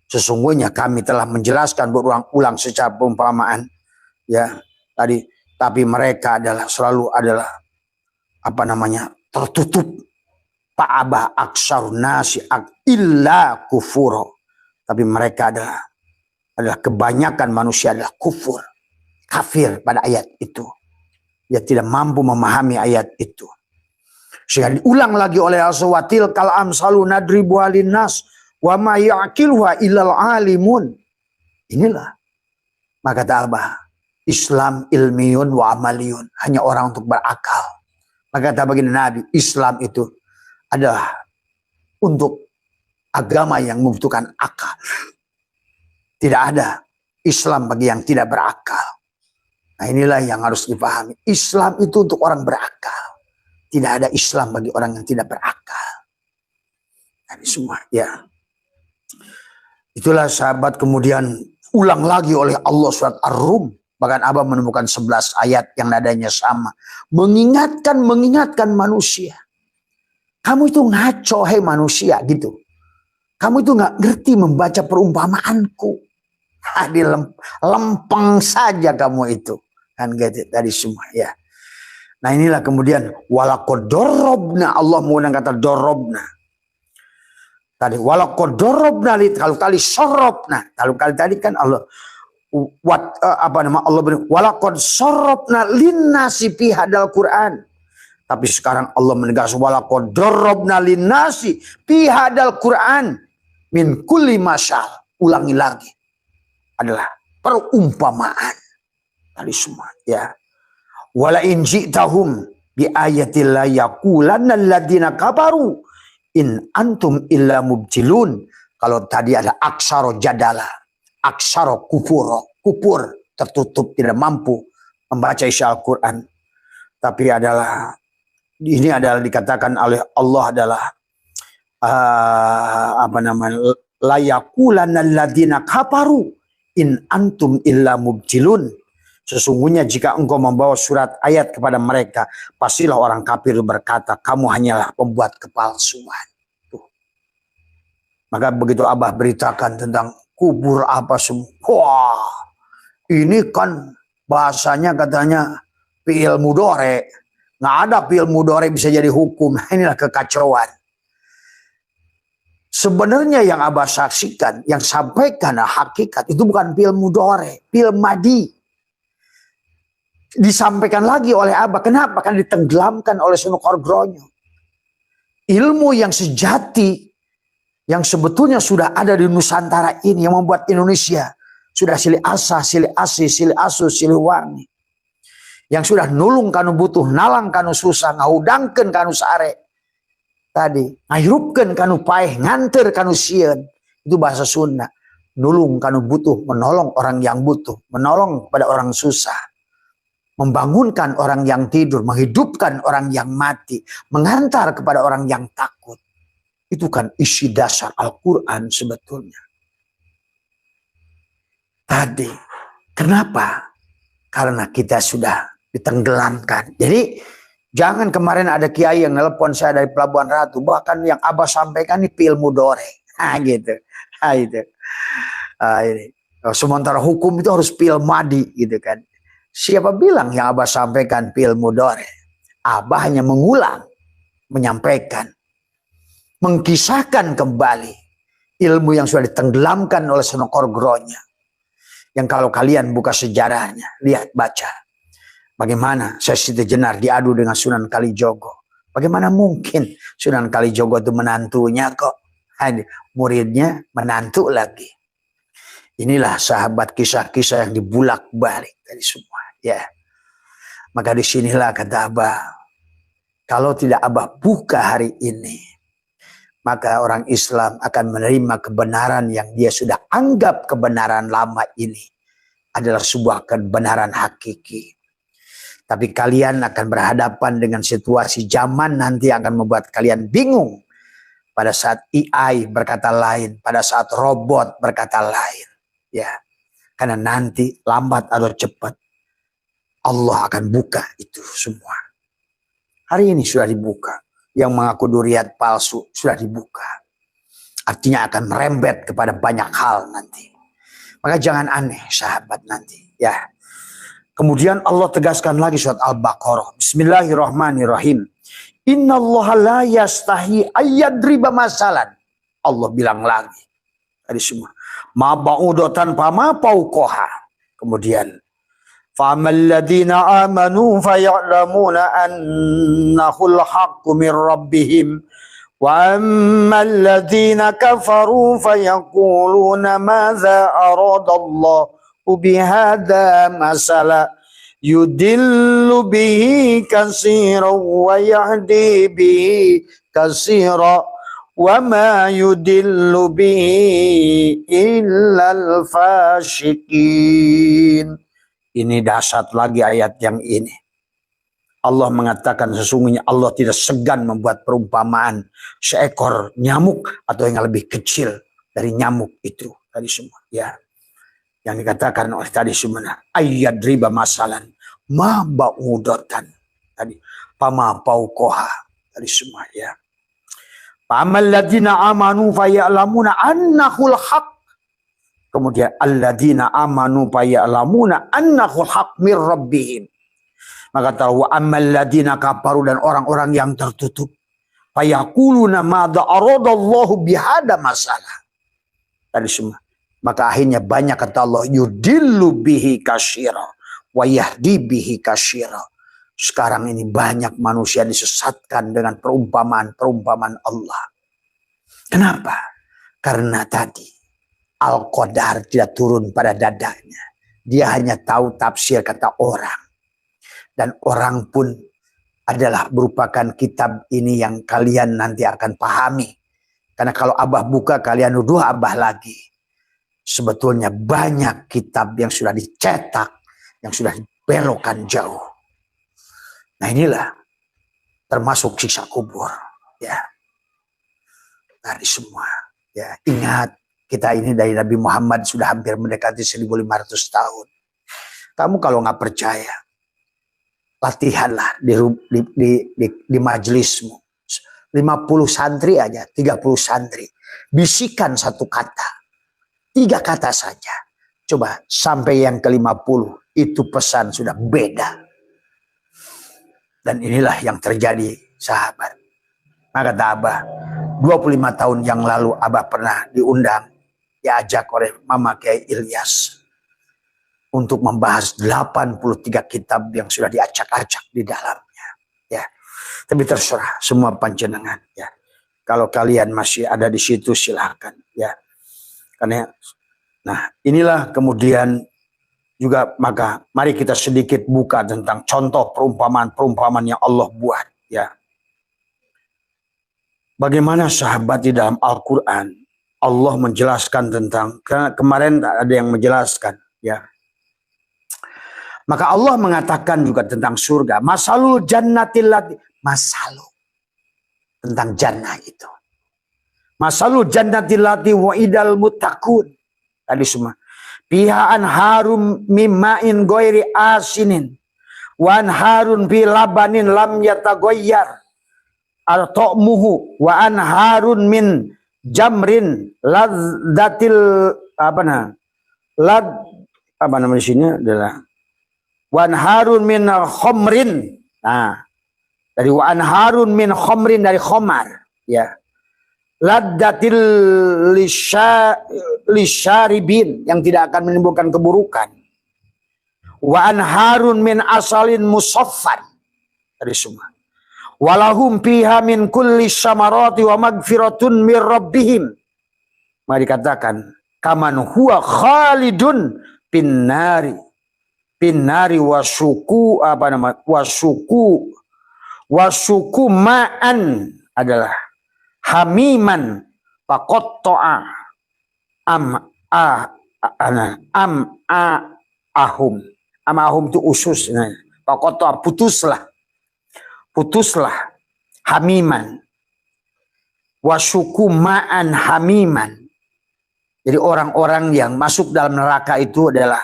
Sesungguhnya kami telah menjelaskan berulang-ulang secara perumpamaan. Ya, tadi Tapi mereka selalu adalah tertutup. Fa'aba aksarun nasi illa kufuro. Tapi mereka adalah kebanyakan manusia adalah kufur. Kafir pada ayat itu. Dia tidak mampu memahami ayat itu. Sehingga diulang lagi oleh Al-Sawatil kal amsalu nadribu alinnas wa ma ya'qiluha illal alimun. Inilah. Maka kata Abah, Islam ilmiyun wa amaliyun. Hanya orang untuk berakal. Maka kata baginda Nabi, Islam itu adalah untuk agama yang membutuhkan akal. Tidak ada Islam bagi yang tidak berakal. Nah inilah yang harus dipahami. Islam itu untuk orang berakal. Tidak ada Islam bagi orang yang tidak berakal. Nah, ini semua ya. Itulah sahabat kemudian ulang lagi oleh Allah surat Ar-Rum. Bahkan Abah menemukan 11 ayat yang nadanya sama. Mengingatkan manusia. Kamu itu ngaco, hei manusia gitu. Kamu itu nggak ngerti membaca perumpamaanku. Lempeng saja kamu itu. Kan gitu tadi semua ya. Nah inilah kemudian walaqad darabna, Allah menggunakan kata darabna. Tadi walaqad darabna, kalau kali sorobna, kalau kali tadi kan Allah Allah beri walaqad sarrafna linnasi fi hadal Quran. Tapi sekarang Allah menegaskan walaqad darabna linnasi fi hadal Quran min kulli masal. Ulangi lagi. Adalah perumpamaan. Tadi semua ya. Wala in ji'tahum bi ayatil la yaqulanna alladziina kafaru in antum illa mubtilun. Kalau tadi ada aksara jadala, aksara kufur tertutup, tidak mampu membaca isi Al-Quran. Tapi ini adalah dikatakan oleh Allah adalah la yaqulanna alladziina kafaru in antum illa mubtilun. Sesungguhnya jika engkau membawa surat ayat kepada mereka, pastilah orang kafir berkata, kamu hanyalah pembuat kepalsuan. Tuh. Maka begitu Abah beritakan tentang kubur apa semua. Wah, ini kan bahasanya katanya fi'il mudhari. Nggak ada fi'il mudhari bisa jadi hukum. Inilah kekacauan. Sebenarnya yang Abah saksikan, yang sampaikan hakikat itu bukan fi'il mudhari, fi'il madi. Disampaikan lagi oleh Abah. Kenapa? Karena ditenggelamkan oleh Sunan Kardronyo. Ilmu yang sejati, yang sebetulnya sudah ada di Nusantara ini, yang membuat Indonesia sudah silih asa, silih asi, silih asu, silih wangi. Yang sudah nulung kanu butuh, nalang kanu susah, ngahudangkeun kanu sare. Tadi, ngahirupkeun kanu paeh, nganter kanu sieun. Itu bahasa Sunda. Nulung kanu butuh, menolong orang yang butuh, menolong pada orang susah. Membangunkan orang yang tidur, menghidupkan orang yang mati, mengantar kepada orang yang takut. Itu kan isi dasar Al-Quran sebetulnya. Tadi, kenapa? Karena kita sudah ditenggelamkan. Jadi, jangan kemarin ada kiai yang nelpon saya dari Pelabuhan Ratu, bahkan yang Abah sampaikan ini fi'il mudhari. Gitu. Gitu. Sementara hukum itu harus fi'il madi gitu kan. Siapa bilang yang Abah sampaikan fi'il mudhari? Abah hanya mengulang, menyampaikan, mengkisahkan kembali ilmu yang sudah ditenggelamkan oleh Sunan Kardronyo. Yang kalau kalian buka sejarahnya, lihat, baca. Bagaimana Sesi Jenar diadu dengan Sunan Kalijogo. Bagaimana mungkin Sunan Kalijogo itu menantunya kok. Muridnya menantu lagi. Inilah sahabat kisah-kisah yang dibulak-balik dari semua. Ya, maka disinilah kata Abah, kalau tidak Abah buka hari ini, maka orang Islam akan menerima kebenaran yang dia sudah anggap kebenaran lama ini adalah sebuah kebenaran hakiki. Tapi kalian akan berhadapan dengan situasi zaman nanti akan membuat kalian bingung. Pada saat AI berkata lain, pada saat robot berkata lain. Ya, karena nanti lambat atau cepat Allah akan buka itu semua. Hari ini sudah dibuka. Yang mengaku duriat palsu sudah dibuka. Artinya akan merembet kepada banyak hal nanti. Maka jangan aneh sahabat nanti. Ya. Kemudian Allah tegaskan lagi surat Al-Baqarah. Bismillahirrahmanirrahim. Innallaha la yastahi ayyadriba masalan. Allah bilang lagi. Tadi semua. Ma ba'udatan fama fawqaha. Kemudian. Fa'amal ladhina amanu faya'lamuna annahul haqqu min rabbihim. Wa ammal ladhina kafaru fayaquluna madza aradallahu bihadza masala. Yudillu bihi katsiran wa yahdi bihi katsiran wa ma yudillu bihi illal fasyikin. Ini dahsyat lagi ayat yang ini. Allah mengatakan sesungguhnya Allah tidak segan membuat perumpamaan seekor nyamuk atau yang lebih kecil dari nyamuk itu tadi semua ya. Yang dikatakan oleh tadi semua ayat riba masalan ma ba'udatan tadi pama paukoha tadi semua ya. Pamal ladina amanu faya'lamuna annahul haq. Kemudian alladzina amanu faya'lamuna annahul haq mir rabbihim. Maka tahu amal ladina kafaru dan orang-orang yang tertutup fayaquluna madza aradallahu bihada masalah. Tadi semua. Maka akhirnya banyak kata Allah yudillu bihi kasyira wa yahdi bihi kasyira. Sekarang ini banyak manusia disesatkan dengan perumpamaan-perumpamaan Allah. Kenapa? Karena tadi Al-Qadar tidak turun pada dadanya. Dia hanya tahu tafsir kata orang. Dan orang pun adalah merupakan kitab ini yang kalian nanti akan pahami. Karena kalau Abah buka kalian nuduh Abah lagi. Sebetulnya banyak kitab yang sudah dicetak, yang sudah dibelokkan jauh. Nah inilah termasuk siksa kubur. Ya, dari semua. Ya, ingat kita ini dari Nabi Muhammad sudah hampir mendekati 1500 tahun. Kamu kalau nggak percaya, latihanlah di majelismu. 50 santri aja, 30 santri. Bisikan satu kata. 3 kata saja. Coba sampai yang ke-50 itu pesan sudah beda. Dan inilah yang terjadi sahabat. Maka kata Abah, 25 tahun yang lalu Abah pernah diundang, diajak oleh Mama Kiai Ilyas untuk membahas 83 kitab yang sudah diacak-acak di dalamnya. Ya, tapi terserah semua panjenengan. Ya, kalau kalian masih ada di situ silakan. Ya. Karena, nah inilah kemudian juga maka mari kita sedikit buka tentang contoh perumpamaan-perumpamaan yang Allah buat ya. Bagaimana sahabat di dalam Al-Quran Allah menjelaskan tentang kemarin ada yang menjelaskan ya. Maka Allah mengatakan juga tentang surga. Masalul jannatil lati masalu tentang jannah itu. Masalul jannatil lati wa idal muttaqun. Tadi semua. Pihaan harum mimma'in goiri asinin. Wan harun bi labanin lam yatagoyyar. Al-to'muhu. Wa an harun min jamrin ladzatil apa namanya sini adalah wan harun min khomrin. Nah, dari wan harun min khomrin dari khomar ya. Laddatil lisyaribin yang tidak akan menimbulkan keburukan. Wa anharun min asalin musaffan dari semua. Walahum fiha min kulli syamarati wa magfiratun mir rabbihim. Mari dikatakan kaman huwa khalidun pinnari wasuku wasuku ma'an adalah hamiman faqatta'a ahum itu usus faqatta'a putuslah hamiman wasuku ma'an hamiman. Jadi orang-orang yang masuk dalam neraka itu adalah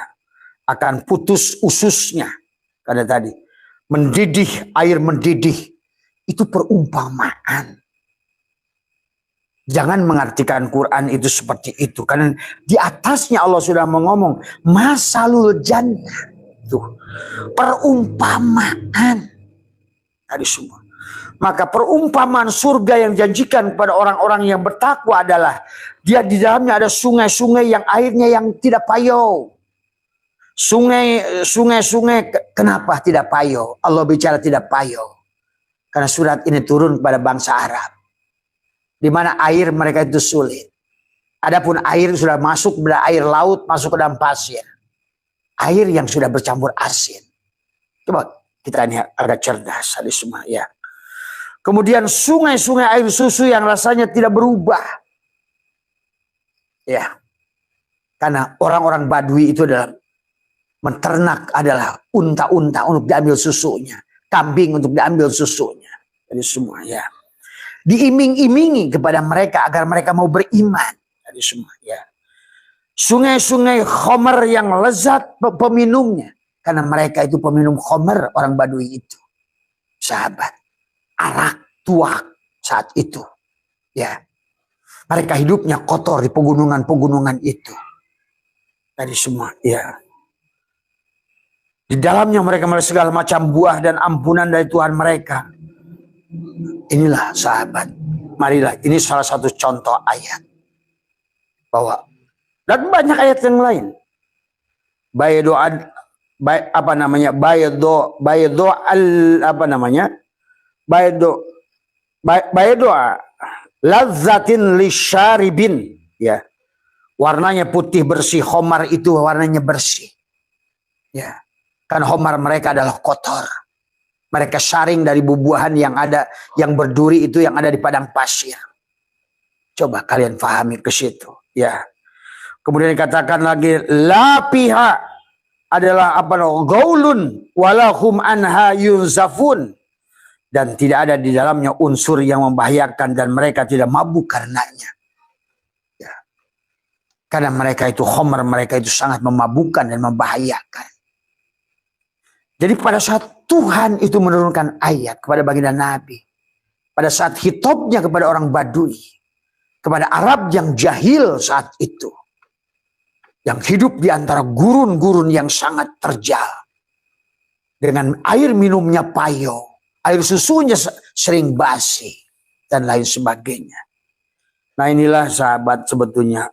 akan putus ususnya. Karena tadi mendidih, air mendidih itu perumpamaan. Jangan mengartikan Quran itu seperti itu. Karena di atasnya Allah sudah mengomong masalul jannah. Tuh, perumpamaan tadi semua. Maka perumpamaan surga yang dijanjikan kepada orang-orang yang bertakwa adalah dia di dalamnya ada sungai-sungai yang airnya yang tidak payau. Sungai-sungai kenapa tidak payau? Allah bicara tidak payau. Karena surat ini turun kepada bangsa Arab. Di mana air mereka itu sulit. Adapun air sudah masuk pada air laut, masuk ke dalam pasir. Air yang sudah bercampur asin. Coba kita ini agak cerdas tadi semua ya. Kemudian sungai-sungai air susu yang rasanya tidak berubah. Ya. Karena orang-orang Badui itu adalah menternak adalah unta-unta untuk diambil susunya. Kambing untuk diambil susunya. Jadi semua ya. Diiming-imingi kepada mereka agar mereka mau beriman. Jadi semua ya. Sungai-sungai khomer yang lezat peminumnya. Karena mereka itu peminum khomer orang Badui itu. Sahabat. Arak tuak saat itu. Ya. Mereka hidupnya kotor di pegunungan-pegunungan itu. Tadi semua ya. Di dalamnya mereka melihat segala macam buah dan ampunan dari Tuhan mereka. Inilah sahabat. Marilah, ini salah satu contoh ayat. Bahwa, dan banyak ayat yang lain. Baydo apa namanya? Baydo lazzatin lisyaribin. Ya. Warnanya putih bersih, khomar itu warnanya bersih. Ya. Kan khomar mereka adalah kotor. Mereka saring dari bubuhan yang ada, yang berduri itu yang ada di padang pasir. Coba kalian pahami ke situ, ya. Kemudian dikatakan lagi la piha adalah apa no gaulun walahum anha yunzafun, dan tidak ada di dalamnya unsur yang membahayakan dan mereka tidak mabuk karenanya. Ya. Karena mereka itu khamr, mereka itu sangat memabukkan dan membahayakan. Jadi pada saat Tuhan itu menurunkan ayat kepada baginda Nabi, pada saat hitobnya kepada orang Badui, kepada Arab yang jahil saat itu, yang hidup di antara gurun-gurun yang sangat terjal, dengan air minumnya payo, air susunya sering basi, dan lain sebagainya. Nah inilah sahabat sebetulnya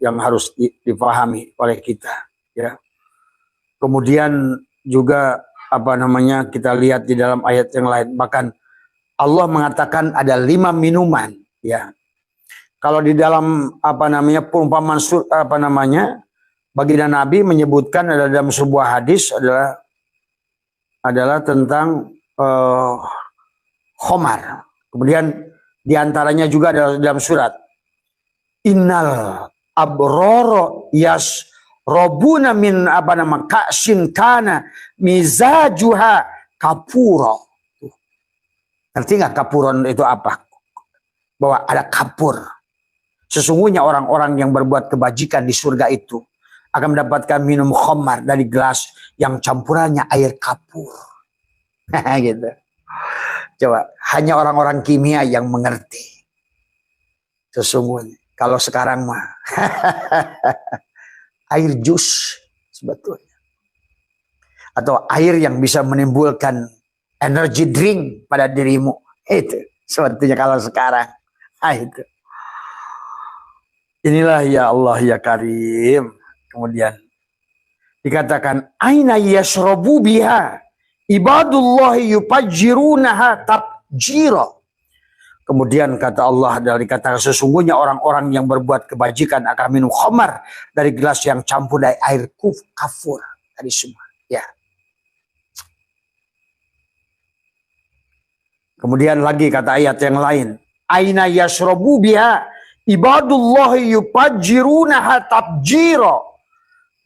yang harus dipahami oleh kita. Ya. Kemudian juga apa namanya kita lihat di dalam ayat yang lain, bahkan Allah mengatakan ada 5 minuman, ya. Kalau di dalam apa namanya perumpamaan apa namanya baginda Nabi menyebutkan ada dalam sebuah hadis adalah tentang khomar. Kemudian diantaranya juga ada dalam surat innal abroro yas robuna min apa nama ka'sin kana mizajuha kapuro. Ngerti nggak kapuron itu apa? Bahwa ada kapur. Sesungguhnya orang-orang yang berbuat kebajikan di surga itu akan mendapatkan minum khamar dari gelas yang campurannya air kapur. Gitu. Coba, hanya orang-orang kimia yang mengerti. Sesungguhnya. Kalau sekarang mah air jus sebetulnya. Atau air yang bisa menimbulkan energy drink pada dirimu. Itu sebetulnya kalau sekarang. Nah, itu. Inilah ya Allah ya Karim. Kemudian dikatakan aina yashrabu biha ibadullahi yupajjirunaha tabjira. Kemudian kata Allah dari kata sesungguhnya orang-orang yang berbuat kebajikan akan minum khamar dari gelas yang campur dari air kafur tadi semua. Ya. Kemudian lagi kata ayat yang lain, aina yashrabu biha ibadullahi yupajjirunaha tabjira,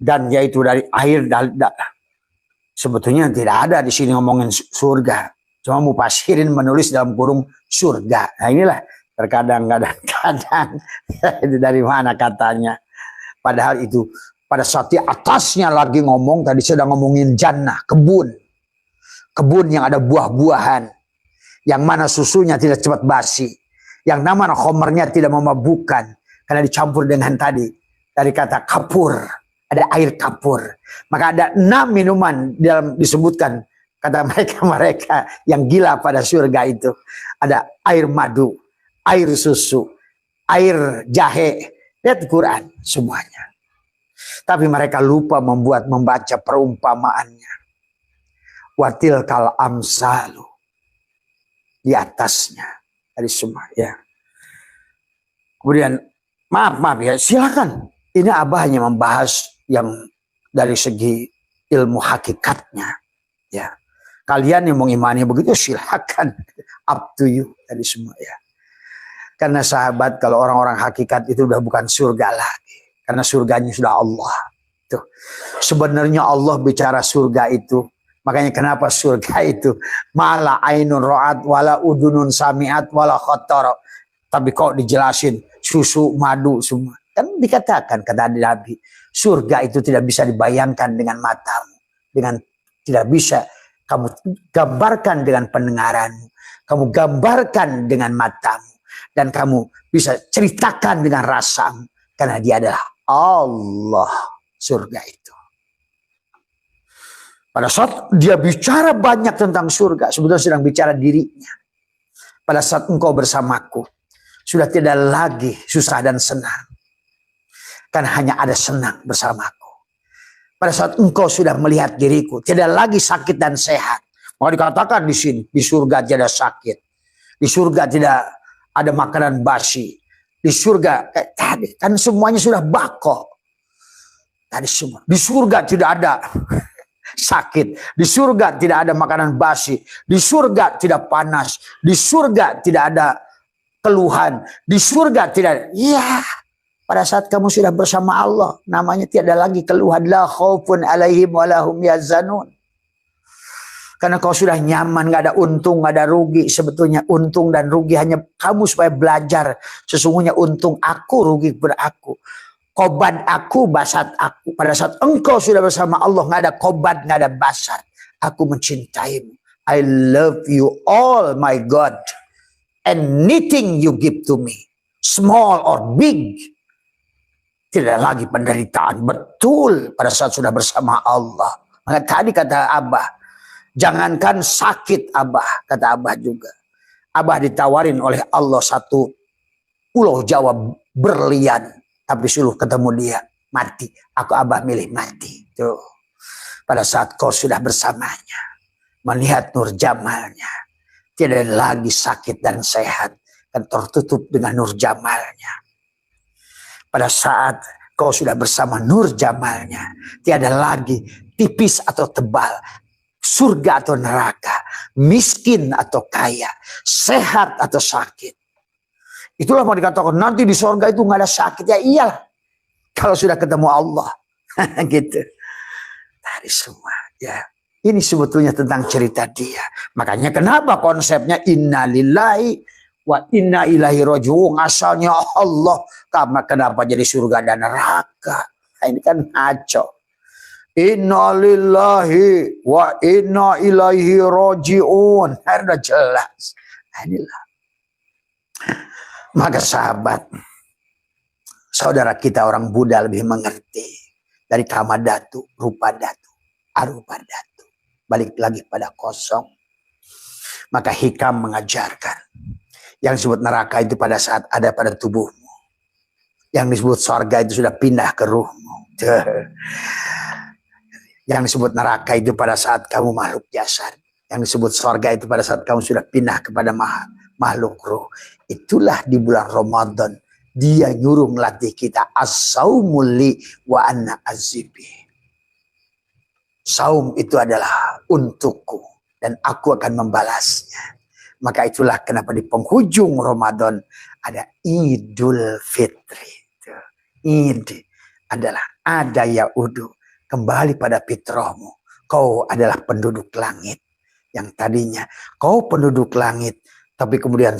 dan yaitu dari air sebetulnya tidak ada di sini ngomongin surga. Cuma mufasirin menulis dalam kurung surga. Nah inilah terkadang itu dari mana katanya. Padahal itu pada saat di atasnya lagi ngomong, tadi sedang ngomongin jannah, kebun. Kebun yang ada buah-buahan. Yang mana susunya tidak cepat basi. Yang mana khomernya tidak memabukkan. Karena dicampur dengan tadi. Dari kata kapur. ada air kapur. Maka ada 6 minuman dalam disebutkan, kata mereka yang gila pada surga itu. Ada air madu, air susu, air jahe. Lihat Quran semuanya. Tapi mereka lupa membaca perumpamaannya. Watil kal amsalu. Di atasnya. Dari semua ya. Kemudian maaf ya, silakan. Ini Abah hanya membahas yang dari segi ilmu hakikatnya. Ya. Kalian yang mengimani begitu silakan. Up to you dari semua ya. Karena sahabat, kalau orang-orang hakikat itu udah bukan surga lagi. Karena surganya sudah Allah. Tuh. Sebenarnya Allah bicara surga itu. Makanya kenapa surga itu mala ainun ro'at wala udunun sami'at wala khattara. Tapi kok dijelasin susu, madu semua. Kan dikatakan kata Nabi, surga itu tidak bisa dibayangkan dengan matamu. Tidak bisa kamu gambarkan dengan pendengaranmu. Kamu gambarkan dengan matamu. Dan kamu bisa ceritakan dengan rasamu. Karena dia adalah Allah, surga itu. Pada saat dia bicara banyak tentang surga, sebetulnya sedang bicara dirinya. Pada saat engkau bersamaku, sudah tidak lagi susah dan senang. Karena hanya ada senang bersamaku. Pada saat engkau sudah melihat diriku, tidak lagi sakit dan sehat. Maka dikatakan di sini, di surga tidak sakit. Di surga tidak ada makanan basi. Di surga, tadi kan semuanya sudah bako. Tadi semua. Di surga tidak ada sakit. Di surga tidak ada makanan basi. Di surga tidak panas. Di surga tidak ada keluhan. Di surga tidak ada. Ya, pada saat kamu sudah bersama Allah, namanya tidak ada lagi keluhan. La khaufun alaihim walahum yazanun. Karena kau sudah nyaman, gak ada untung, gak ada rugi. Sebetulnya untung dan rugi hanya kamu supaya belajar. Sesungguhnya untung aku, rugi beraku. Kobat aku, basat aku. Pada saat engkau sudah bersama Allah, gak ada kobat, gak ada basat. Aku mencintaimu. I love you all, my God. Anything you give to me, small or big. Tidak lagi penderitaan. Betul pada saat sudah bersama Allah. Maka tadi kata Abah, jangankan sakit Abah, kata Abah juga. Abah ditawarin oleh Allah satu pulau Jawa berlian. Tapi suruh ketemu dia, mati. Aku Abah milih mati. Tuh. Pada saat kau sudah bersamanya, melihat nur jamalnya. Tidak lagi sakit dan sehat. Dan tertutup dengan nur jamalnya. Pada saat kau sudah bersama nur jamalnya. Tiada lagi tipis atau tebal. Surga atau neraka, miskin atau kaya, sehat atau sakit. Itulah mau dikatakan nanti di surga itu nggak ada sakit. Ya iyalah, kalau sudah ketemu Allah, gitu. Tadi semua, ya. Ini sebetulnya tentang cerita dia. Makanya kenapa konsepnya inna lillahi wa inna ilaihi raji'un. Asalnya Allah, karena kenapa jadi surga dan neraka? Nah, ini kan ngaco. Inna lillahi wa inna ilaihi raji'un. Sudah jelas. Inilah. Maka sahabat, saudara kita orang Buddha lebih mengerti dari kamadatu, rupadatu, arupadatu. Balik lagi pada kosong. Maka hikam mengajarkan. Yang disebut neraka itu pada saat ada pada tubuhmu. Yang disebut surga itu sudah pindah ke ruhmu. Yang disebut neraka itu pada saat kamu makhluk jasad. Yang disebut surga itu pada saat kamu sudah pindah kepada makhluk ruh. Itulah di bulan Ramadan. Dia nyuruh melatih kita. As-saumuli wa anna azibi. Saum itu adalah untukku. Dan aku akan membalasnya. Maka itulah kenapa di penghujung Ramadan ada Idul Fitri. Id adalah ada yaudu. Kembali pada fitrahmu. Kau adalah penduduk langit. Yang tadinya kau penduduk langit. Tapi kemudian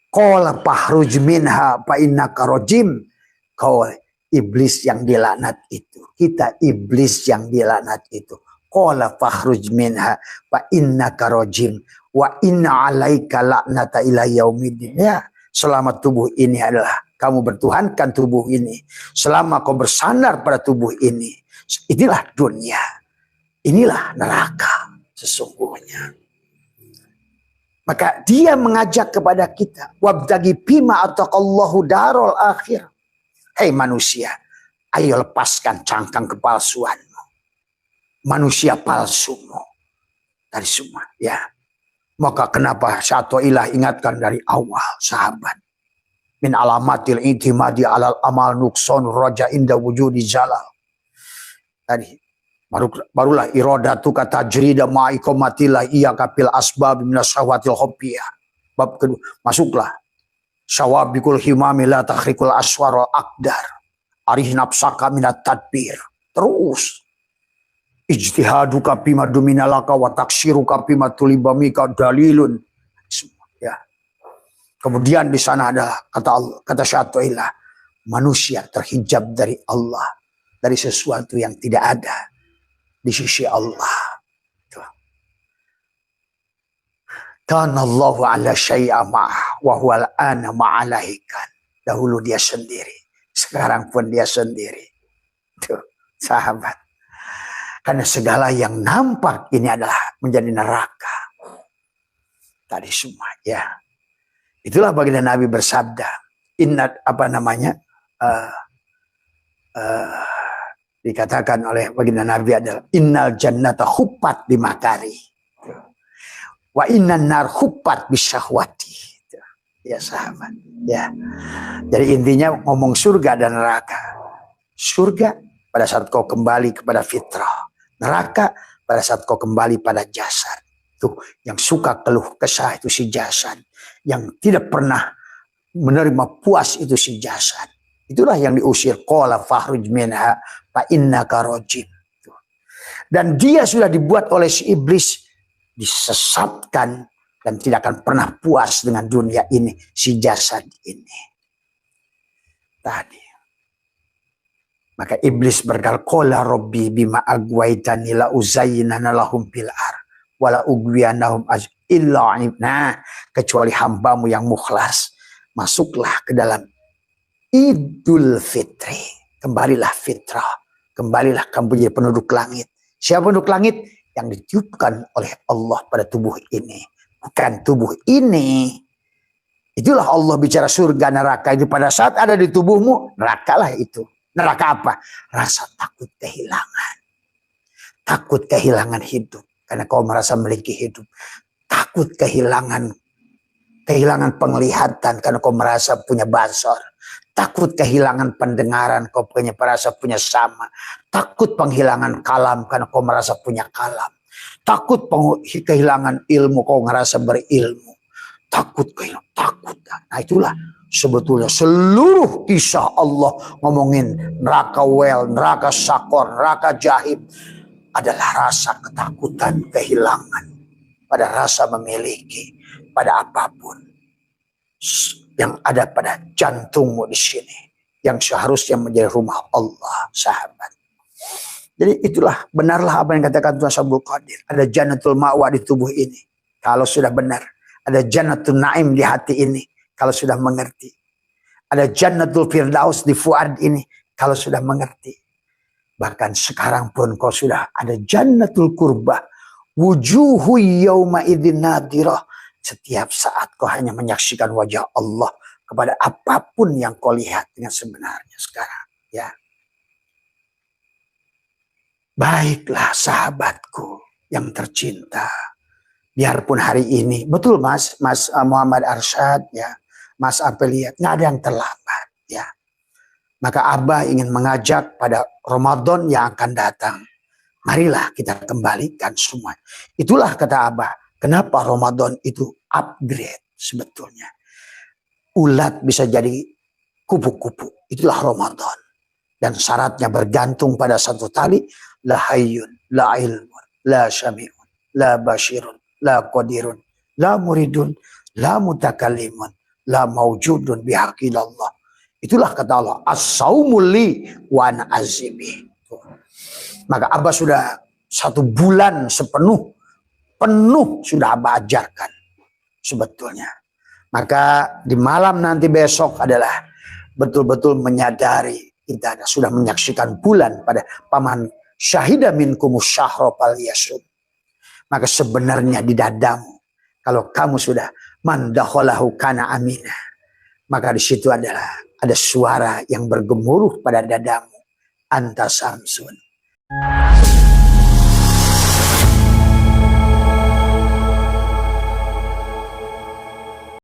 qala fahruj minha fa innaka rajim. Kau iblis yang dilaknat itu. Kita iblis yang dilaknat itu. Qala fahruj minha fa innaka rajim. Wa inna alaika laknata ila yaumiddin. Ya, selama tubuh ini adalah kamu bertuhankan tubuh ini, selama kau bersandar pada tubuh ini, inilah dunia, inilah neraka sesungguhnya. Maka dia mengajak kepada kita, wabtagi bima ataqallahu darul akhir. Hei manusia, ayo lepaskan cangkang kepalsuanmu, manusia palsumu dari semua, ya. Maka kenapa Syatoilah ingatkan dari awal, sahabat. Min alamatil intimadi alal amal nukson roja inda wujudi jalal. Tadi barulah iradatu kata jrida ma'ikomatillah iya kapil asbab minas syahwatil hobbiyah. Bab kedua, masuklah. Syawabikul himami la takhrikul aswar akdar. Arih nafsaka minat tadbir. Terus. Ijtihaduka bima duminalaka wa taksiruka bima tulibamika dalilun. Ya. Kemudian di sana ada kata Syatoilah, manusia terhijab dari Allah, dari sesuatu yang tidak ada di sisi Allah. Kana Allahu ala syai'a ma'ah wa huwa al-ana ma'alaikan. Dahulu dia sendiri, sekarang pun dia sendiri. Tuh, sahabat. Karena segala yang nampak ini adalah menjadi neraka. Tadi semua, ya. Itulah baginda Nabi bersabda. Dikatakan oleh baginda Nabi adalah innal jannata huppat bimakari. Wa innan nar huppat bisyahwati. Ya sahabat. Ya. Jadi intinya ngomong surga dan neraka. Surga pada saat kau kembali kepada fitrah. Neraka pada saat kau kembali pada jasad. Tuh, yang suka keluh kesah itu si jasad. Yang tidak pernah menerima puas itu si jasad. Itulah yang diusir. Qala fakhruj minha fa innaka rajim. Dan dia sudah dibuat oleh si iblis disesatkan dan tidak akan pernah puas dengan dunia ini, si jasad ini. Tadi. Maka iblis berkata, qala rabbi bima agwaitani la uzayyinana lahum fil ar wala ugwiyanahum illa ibna, kecuali hambamu yang mukhlas. Masuklah ke dalam Idul Fitri. Kembalilah fitrah. Kembalilah kamu menjadi penduduk langit. Siapa penduduk langit? Yang ditiupkan oleh Allah pada tubuh ini. Bukan tubuh ini. Itulah Allah bicara surga neraka itu pada saat ada di tubuhmu, nerakalah itu. Neraka apa? Rasa takut kehilangan. Takut kehilangan hidup. Karena kau merasa memiliki hidup. Takut kehilangan penglihatan karena kau merasa punya basar. Takut kehilangan pendengaran, kau merasa punya sama. Takut penghilangan kalam karena kau merasa punya kalam. Takut kehilangan ilmu, kau merasa berilmu. Takut. Nah itulah sebetulnya seluruh kisah Allah ngomongin neraka wel, neraka sakor, neraka jahim adalah rasa ketakutan kehilangan. Pada rasa memiliki, pada apapun yang ada pada jantungmu di sini, yang seharusnya menjadi rumah Allah, sahabat. Jadi itulah, benarlah apa yang katakan Tuhan Abdul Qadir. Ada jannatul ma'wa di tubuh ini, kalau sudah benar. Ada jannatul na'im di hati ini, kalau sudah mengerti. Ada jannatul firdaus di fuad ini, kalau sudah mengerti. Bahkan sekarang pun kau sudah ada jannatul kurbah. Wujuhu yawma idzin nadirah. Setiap saat kau hanya menyaksikan wajah Allah kepada apapun yang kau lihat dengan sebenarnya sekarang. Ya. Baiklah sahabatku yang tercinta. Biarpun hari ini, betul Mas Muhammad Arsyad, ya, Mas Apelia, nggak ada yang terlambat. Ya. Maka Abah ingin mengajak pada Ramadan yang akan datang. Marilah kita kembalikan semua. Itulah kata Abah. Kenapa Ramadan itu upgrade sebetulnya. Ulat bisa jadi kupu-kupu. Itulah Ramadan. Dan syaratnya bergantung pada satu tali. La hayyun, la ilmun, la syami'un, la basyirun, la qadirun, la muridun, la mutakallimun, la mawjudun bihaqillallah. Itulah kata Allah. As-saumul li wa ana azibi. Maka Abah sudah 1 bulan penuh sudah Abah ajarkan sebetulnya. Maka di malam nanti besok adalah betul-betul menyadari kita sudah menyaksikan bulan pada paman syahida minkumus syahra falyasum. Maka sebenarnya di dadamu, kalau kamu sudah mandakhalahu kana aminah, maka di situ adalah ada suara yang bergemuruh pada dadamu. Anta samsun.